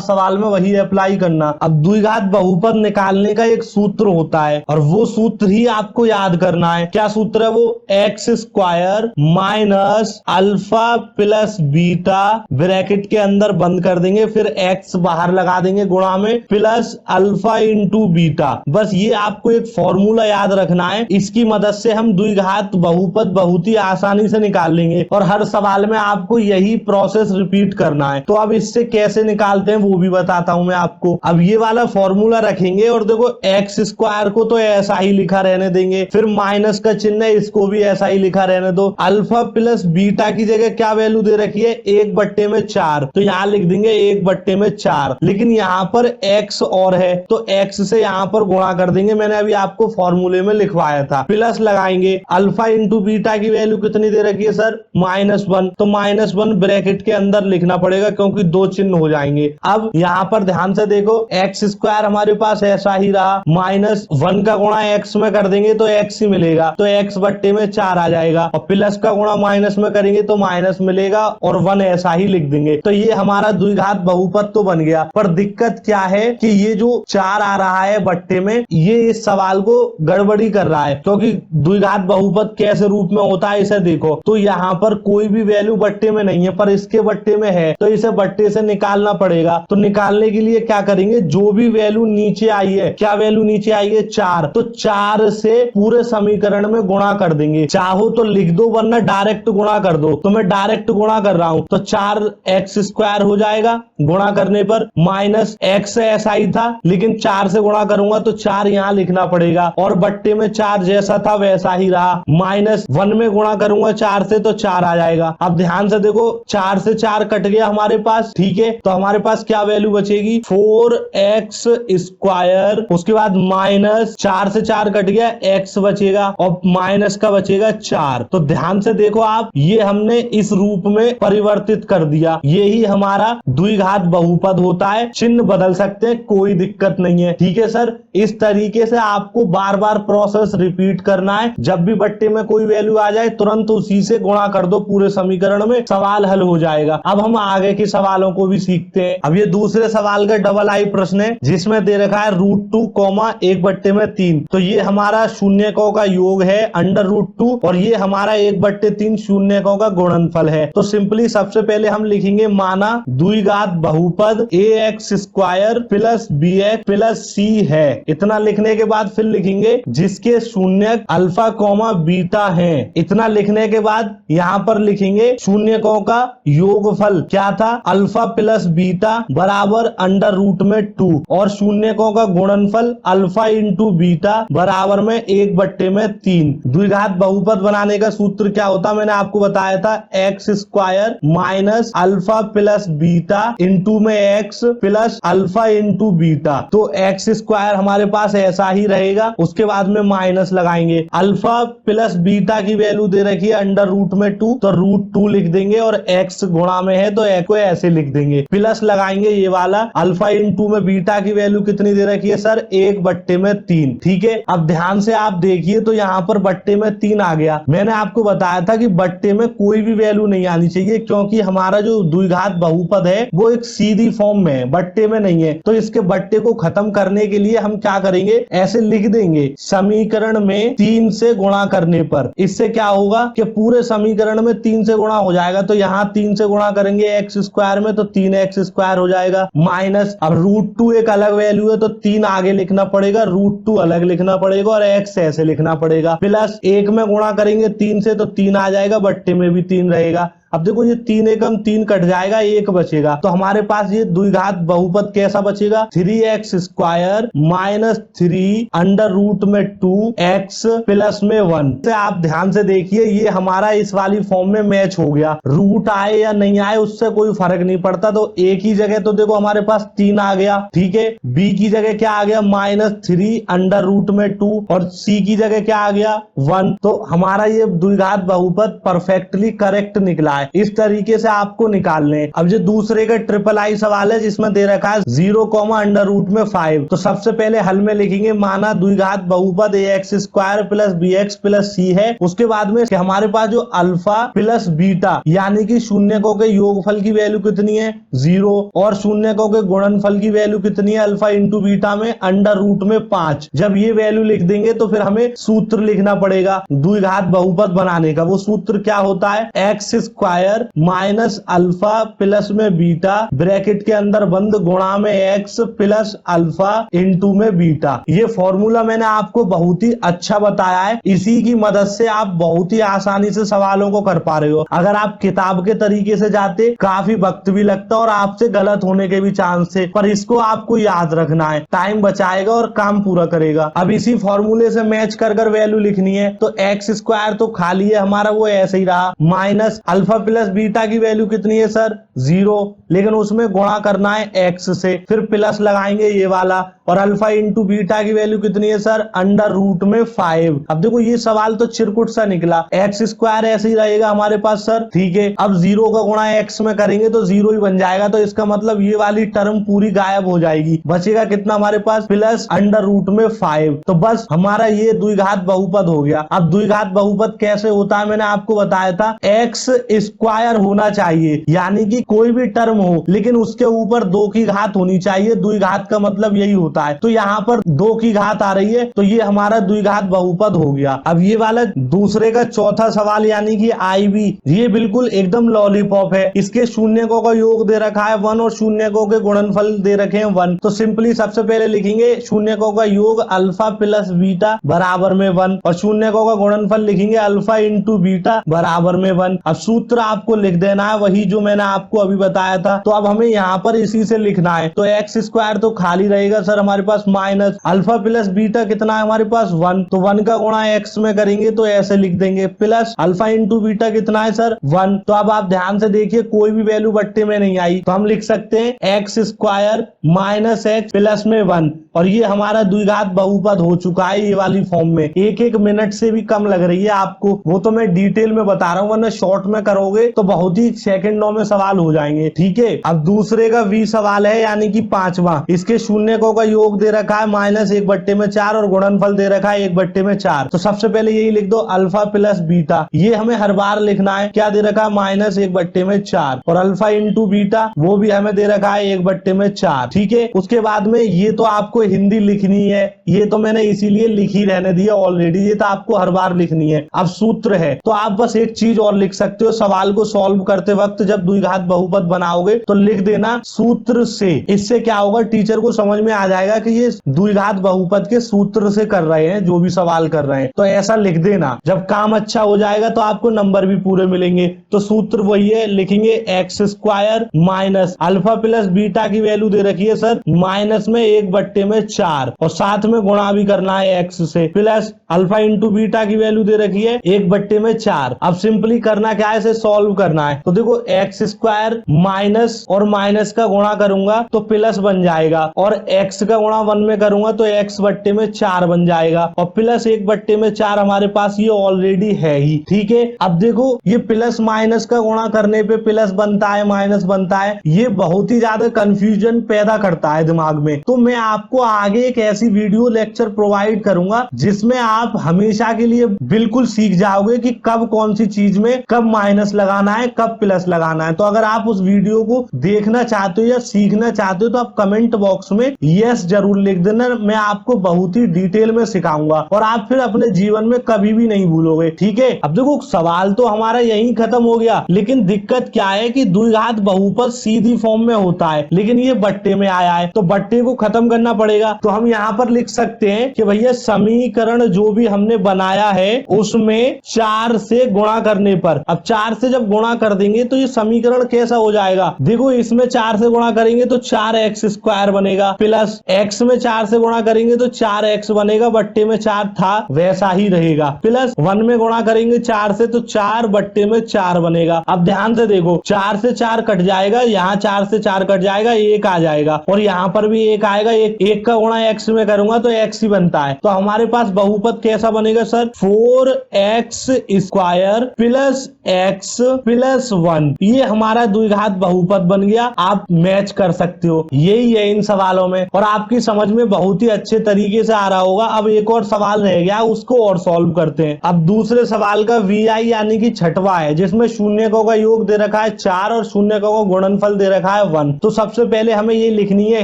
सवाल में वही अप्लाई करना। अब द्विघात बहुपद निकालने का एक सूत्र होता है और वो सूत्र ही आपको याद करना है। क्या सूत्र है वो, x² minus alpha plus beta bracket के अंदर बंद कर देंगे, फिर x बाहर लगा देंगे गुणा में, प्लस अल्फा इंटू बीटा। बस ये आपको एक फॉर्मूला याद रखना है, इसकी मदद से हम द्विघात बहुपद बहुत ही आसानी से निकाल लेंगे और हर सवाल में आपको यही प्रोसेस रिपीट करना है। तो अब इससे कैसे निकालते हैं वो भी बताता हूं मैं आपको। अब ये वाला फॉर्मूला रखेंगे और देखो x² को तो ऐसा ही लिखा रहने देंगे, फिर माइनस का चिन्ह है इसको भी ऐसा ही लिखा रहने दो। अल्फा प्लस बीटा की जगह क्या वैल्यू दे रखी है, 1/4, तो यहाँ लिख देंगे 1/4। लेकिन यहाँ पर x और है तो x से यहाँ पर गुणा कर देंगे, मैंने अभी आपको फॉर्मूले में लिखवाया था। प्लस लगाएंगे, अल्फा इंटू बीटा की वैल्यू कितनी दे रखी है सर, -1, तो -1 ब्रैकेट के अंदर लिखना पड़ेगा क्योंकि दो चिन्ह हो जाएंगे। अब यहाँ पर ध्यान से देखो, x² हमारे पास ऐसा ही रहा, -1 का गुणा x में कर देंगे तो x ही मिलेगा, तो x/4 आ जाएगा, और प्लस का गुणा माइनस में करेंगे तो माइनस मिलेगा और 1 ऐसा ही लिख देंगे। तो ये हमारा द्विघात बहुपद तो बन गया। पर दिक्कत क्या है कि ये जो 4 आ रहा है बट्टे में, ये इस सवाल को गड़बड़ी कर रहा है, क्योंकि द्विघात बहुपद कैसे रूप में होता है इसे देखो। तो यहाँ पर कोई भी वैल्यू बट्टे में नहीं है पर इसके बट्टे में है, तो इसे बट्टे से निकालना पड़ेगा। तो निकालने के लिए क्या करेंगे, जो भी वैल्यू नीचे आई है, क्या वैल्यू नीचे आई है 4, तो 4 से पूरे समीकरण में गुणा कर देंगे। चाहो तो लिख दो वरना डायरेक्ट गुणा कर दो, तो मैं डायरेक्ट गुणा कर रहा हूं, तो 4x² हो जाएगा गुणा करने पर, माइनस x ऐसा ही था लेकिन 4 से गुणा करूंगा तो 4 यहां लिखना पड़ेगा, और बट्टे में 4 जैसा था वैसा ही रहा, -1 में गुणा करूंगा 4 से तो 4 आ जाएगा। अब ध्यान से देखो, 4 से 4 कट गया हमारे पास, ठीक है, तो हमारे पास क्या वैल्यू बचेगी, 4x², उसके बाद -4 से 4 कट गया, x बचेगा और माइनस का बचेगा 4। तो ध्यान से देखो आप, ये हमने इस रूप में परिवर्तित कर दिया, यही हमारा द्विघात बहुपद होता है। चिन्ह बदल सकते हैं, कोई दिक्कत नहीं है, ठीक है सर। इस तरीके से आपको बार बार प्रोसेस रिपीट करना है, जब भी बट्टे में कोई वैल्यू आ जाए तुरंत उसी से गुणा कर दो पूरे समीकरण में, सवाल हल हो जाएगा। अब हम आगे के सवालों को भी सीखते हैं। अब ये दूसरे सवाल का डबल आई प्रश्न है जिसमें दे रखा है √2, 1/3। तो ये हमारा शून्यकों का योग है √2 और ये हमारा 1/3 शून्यकों का गुणनफल है। तो सिंपली सबसे पहले हम लिखेंगे, माना द्विघात बहुपद ax² plus bx plus c है। इतना लिखने के बाद फिर लिखेंगे जिसके शून्यक अल्फा कॉमा बीटा है। इतना लिखने के बाद यहाँ पर लिखेंगे शून्यकों का योगफल क्या था, अल्फा प्लस बीटा बराबर √2 और शून्यकों का गुणनफल अल्फा इंटू बीटा बराबर में 1/3। द्विघात बहुपद बनाने का सूत्र क्या होता, मैंने आपको बताया था, x² minus alpha plus beta into में x plus alpha into beta. तो x² हमारे पास ऐसा ही रहेगा, उसके बाद में माइनस लगाएंगे, अल्फा प्लस बीटा की वैल्यू दे रखी है √2, तो √2 लिख देंगे और x गुणा में है तो x को ऐसे लिख देंगे, प्लस लगाएंगे ये वाला, अल्फा इंटू में बीटा की वैल्यू कितनी दे रखी है सर, 1/3, ठीक है। अब ध्यान से आप देखिए तो यहाँ पर बट्टे में 3 आ गया। मैंने आपको बताया था कि बट्टे में कोई भी वैल्यू नहीं आनी चाहिए, क्योंकि हमारा जो द्विघात बहुपद है वो एक सीधी फॉर्म में है, बट्टे में नहीं है। तो इसके बट्टे को खत्म करने के लिए हम क्या करेंगे, ऐसे लिख देंगे, समीकरण में 3 से गुणा करने पर। इससे क्या होगा कि पूरे समीकरण में 3 से गुणा हो जाएगा, तो यहाँ 3 से गुणा करेंगे x² में तो 3x² हो जाएगा, माइनस अब √2 एक अलग वैल्यू है तो 3 आगे लिखना पड़ेगा, √2 अलग लिखना पड़ेगा और x ऐसे लिखना पड़ेगा, प्लस 1 में गुणा करेंगे 3 से तो 3 आ जाएगा, बट्टे में भी 3 रहेगा। अब देखो ये 3 एकम 3 कट जाएगा, 1 बचेगा, तो हमारे पास ये द्विघात बहुपद कैसा बचेगा, 3x² माइनस 3 √2x प्लस में 1। तो आप ध्यान से देखिए, ये हमारा इस वाली फॉर्म में मैच हो गया, रूट आए या नहीं आए उससे कोई फर्क नहीं पड़ता। तो a की जगह तो देखो हमारे पास 3 आ गया, ठीक है, b की जगह क्या आ गया, -3 √2 और c की जगह क्या आ गया 1। तो हमारा ये द्विघात बहुपद परफेक्टली करेक्ट निकला है। है। इस तरीके से आपको निकालने हैं। अब जो दूसरे का ट्रिपल आई सवाल है जिसमें दे रखा है 0,√5। तो सबसे पहले हल में लिखेंगे माना द्विघात बहुपद ax square plus bx plus c है। उसके बाद में हमारे पास जो अल्फा प्लस बीटा यानी कि शून्यकों के योगफल की वैल्यू कितनी है 0 और शून्यकों के गुणनफल की वैल्यू कितनी है अल्फा इंटू बीटा में √5। जब ये वैल्यू लिख देंगे तो फिर हमें सूत्र लिखना पड़ेगा द्विघात बहुपद बनाने का। वो सूत्र क्या होता है x square minus alpha plus में बीटा ब्रैकेट के अंदर बंद गुणा में एक्स प्लस अल्फा इंटू में बीटा। ये फॉर्मूला मैंने आपको बहुत ही अच्छा बताया है। इसी की मदद से आप बहुत ही आसानी से सवालों को कर पा रहे हो। अगर आप किताब के तरीके से जाते काफी वक्त भी लगता और आपसे गलत होने के भी चांस थे, पर इसको आपको याद रखना है, टाइम बचाएगा और काम पूरा करेगा। अब इसी फॉर्मूले से मैच कर वैल्यू लिखनी है। तो एक्स स्क्वायर तो खाली है हमारा, वो ऐसे ही रहा, माइनस अल्फा प्लस बीटा की वैल्यू कितनी है सर 0, लेकिन उसमें गुणा करना है एक्स से, फिर प्लस लगाएंगे ये वाला, और अल्फा इंटू बीटा की वैल्यू कितनी है सर √5। अब देखो ये सवाल तो चिरकुट सा निकला, एक्स स्क्वायर ऐसे ही रहेगा हमारे पास सर, ठीक है। अब 0 का गुणा एक्स में करेंगे तो 0 ही बन जाएगा, तो इसका मतलब ये वाली टर्म पूरी गायब हो जाएगी। बचेगा कितना हमारे पास प्लस √5। तो बस हमारा ये द्विघात बहुपद हो गया। अब द्विघात बहुपद कैसे होता है मैंने आपको बताया था, एक्स स्क्वायर होना चाहिए, यानी कि कोई भी टर्म हो लेकिन उसके ऊपर 2 की घात होनी चाहिए। द्विघात का मतलब यही होता है। तो यहाँ पर 2 की घात आ रही है, तो ये हमारा द्विघात बहुपद हो गया। अब ये वाला दूसरे का चौथा सवाल यानी कि IB, ये बिल्कुल एकदम लॉलीपॉप है। इसके शून्यकों का योग दे रखा है 1 और शून्यकों के गुणनफल दे रखे हैं 1। तो सिंपली सबसे पहले लिखेंगे शून्यकों का योग अल्फा प्लस बीटा बराबर में 1 और शून्यकों का गुणनफल लिखेंगे अल्फा इंटू बीटा बराबर में 1। अब सूत्र आपको लिख देना है वही जो मैंने आपको अभी बताया था। तो अब हमें यहाँ पर इसी से लिखना है। तो एक्स स्क्वायर तो खाली रहेगा सर हमारे पास, माइनस अल्फा प्लस बीटा कितना है हमारे पास 1, तो 1 का गुणा एक्स में करेंगे तो ऐसे लिख देंगे, प्लस अल्फा इंटू बीटा कितना है सर 1। तो अब आप ध्यान से देखिए कोई भी वैल्यू बट्टे में नहीं आई, तो हम लिख सकते हैं x square minus x plus में 1, और ये हमारा द्विघात बहुपद हो चुका है ये वाली फॉर्म में। 1 मिनट से भी कम लग रही है आपको, वो तो मैं डिटेल में बता रहा हूँ, वरना शॉर्ट में करोगे तो बहुत ही सेकंडों में सवाल हो जाएंगे, ठीक है। अब दूसरे का V सवाल है यानी कि 5वां। इसके शून्यकों का योग दे रखा है -1/4 और गुणनफल दे रखा है 1/4। तो सबसे पहले यही लिख दो अल्फा प्लस बीटा, ये हमें हर बार लिखना है। क्या दे रखा है -1/4, और अल्फा इंटू बीटा वो भी हमें दे रखा है 1/4, ठीक है। उसके बाद में ये तो आपको हिंदी लिखनी है, ये तो मैंने इसीलिए लिखी रहने दिया ऑलरेडी, ये तो आपको हर बार लिखनी है। अब सूत्र है तो आप बस एक चीज और लिख सकते हो, सवाल को सॉल्व करते वक्त जब द्विघात बहुपद बनाओगे तो लिख देना सूत्र से। इससे क्या होगा, टीचर को समझ में आ जाएगा कि ये द्विघात बहुपद के सूत्र से कर रहे हैं जो भी सवाल कर रहे हैं, तो ऐसा लिख देना। जब काम अच्छा हो जाएगा तो आपको नंबर भी पूरे मिलेंगे। तो सूत्र वही है, लिखेंगे x square minus alpha plus beta की वैल्यू दे रखी है सर माइनस में 1/4, और साथ में गुणा भी करना है एक्स से, प्लस अल्फा इंटू बीटा की वैल्यू दे रखी है 1/4। अब सिंपली करना क्या है, इसे सॉल्व करना है। तो देखो एक्स स्क्वायर माइनस और माइनस का गुणा करूंगा तो प्लस बन जाएगा, और एक्स का गुणा 1 में करूंगा तो x/4 बन जाएगा, और प्लस 1/4 हमारे पास ये ऑलरेडी है ही, ठीक है। अब देखो ये प्लस माइनस का गुणा करने पे प्लस बनता है माइनस बनता है, ये बहुत ही ज्यादा कंफ्यूजन पैदा करता है दिमाग में। तो मैं आपको आगे एक ऐसी वीडियो लेक्चर प्रोवाइड करूंगा जिसमें आप हमेशा के लिए बिल्कुल सीख जाओगे कि कब कौन सी चीज में कब माइनस लगाना है कब प्लस लगाना है। तो अगर आप उस वीडियो को देखना चाहते हो या सीखना चाहते हो तो आप कमेंट बॉक्स में यस जरूर लिख देना, मैं आपको बहुत ही डिटेल में सिखाऊंगा और आप फिर अपने जीवन में कभी भी नहीं भूलोगे, ठीक है। अब देखो सवाल तो हमारा यही खत्म हो गया, लेकिन दिक्कत क्या है कि द्विघात बहुपद सीधी फॉर्म में होता है लेकिन ये बट्टे में आया है, तो बट्टे को खत्म करना पड़ेगा। तो हम यहाँ पर लिख सकते हैं कि भैया समीकरण जो भी हमने बनाया है उसमें 4 से गुणा करने पर, अब 4 से जब गुणा कर देंगे तो ये समीकरण कैसा हो जाएगा, देखो इसमें 4 से गुणा करेंगे तो 4x² बनेगा, प्लस x में 4 से गुणा करेंगे तो 4x बनेगा, बट्टे में 4 था वैसा ही रहेगा। प्लस 1 में गुणा करेंगे 4 से तो 4 बट्टे में 4 बनेगा। अब ध्यान से देखो, 4 से 4 कट जाएगा, यहाँ 4 से 4 कट जाएगा, 1 आ जाएगा और यहाँ पर भी 1 आएगा। एक का गुणा x में करूंगा तो x ही बनता है। तो हमारे पास बहुपद कैसा बनेगा sir? 4x square plus x plus 1, ये हमारा द्विघात बहुपद बन गया। आप मैच कर सकते हो, यही है इन सवालों में और आपकी समझ में बहुत ही अच्छे तरीके से आ रहा होगा। अब एक और सवाल रह गया, उसको और सॉल्व करते हैं। अब दूसरे सवाल का vi यानी कि छठवां है, जिसमें शून्यकों का योग दे रखा है 4 और शून्यकों का गुणनफल दे रखा है 1। तो सबसे पहले हमें ये लिखनी है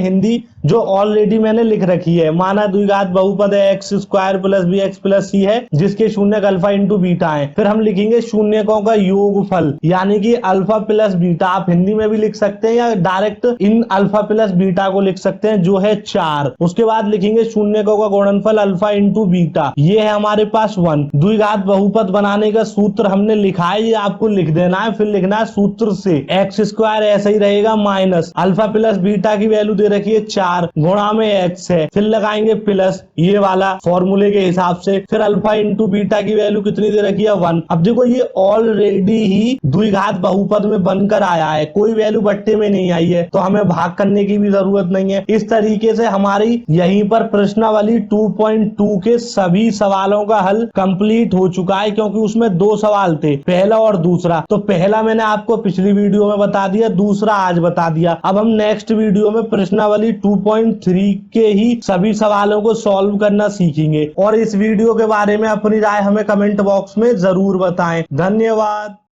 हिंदी, जो ऑलरेडी मैंने लिख रखी है। माना द्विघात बहुपद है x square plus B X plus C है, जिसके शून्यक अल्फा इंटू बीटा है। फिर हम लिखेंगे शून्यकों का योगफल यानी कि अल्फा प्लस बीटा। आप हिंदी में भी लिख सकते हैं या डायरेक्ट इन अल्फा प्लस बीटा को लिख सकते हैं, जो है 4। उसके बाद लिखेंगे शून्यकों का गुणनफल अल्फा इंटू बीटा, ये है हमारे पास 1। द्विघात बहुपद बनाने का सूत्र हमने लिखा है, ये आपको लिख देना है। फिर लिखना है सूत्र से एक्स स्क्वायर ऐसा ही रहेगा माइनस अल्फा प्लस बीटा की वैल्यू दे रखी है 4 गुणा में x है, फिर लगाएंगे प्लस ये वाला फॉर्मूले के हिसाब से। फिर अल्फा इंटू बीटा की वैल्यू कितनी दे रखी है 1। अब देखो ये ऑलरेडी ही द्विघात बहुपद में बनकर आया है, कोई वैल्यू बट्टे में नहीं आई है, तो हमें भाग करने की भी जरूरत नहीं है। इस तरीके से हमारी यहीं पर प्रश्नावली 2.2 के सभी सवालों का हल कंप्लीट हो चुका है, क्योंकि उसमें 2 सवाल थे, पहला और दूसरा। तो पहला मैंने आपको पिछली वीडियो में बता दिया, दूसरा आज बता दिया। अब हम नेक्स्ट वीडियो में प्रश्नावली 2.3 के ही सभी सवालों को सॉल्व करना सीखेंगे। और इस वीडियो के बारे में अपनी राय हमें कमेंट बॉक्स में जरूर बताएं। धन्यवाद।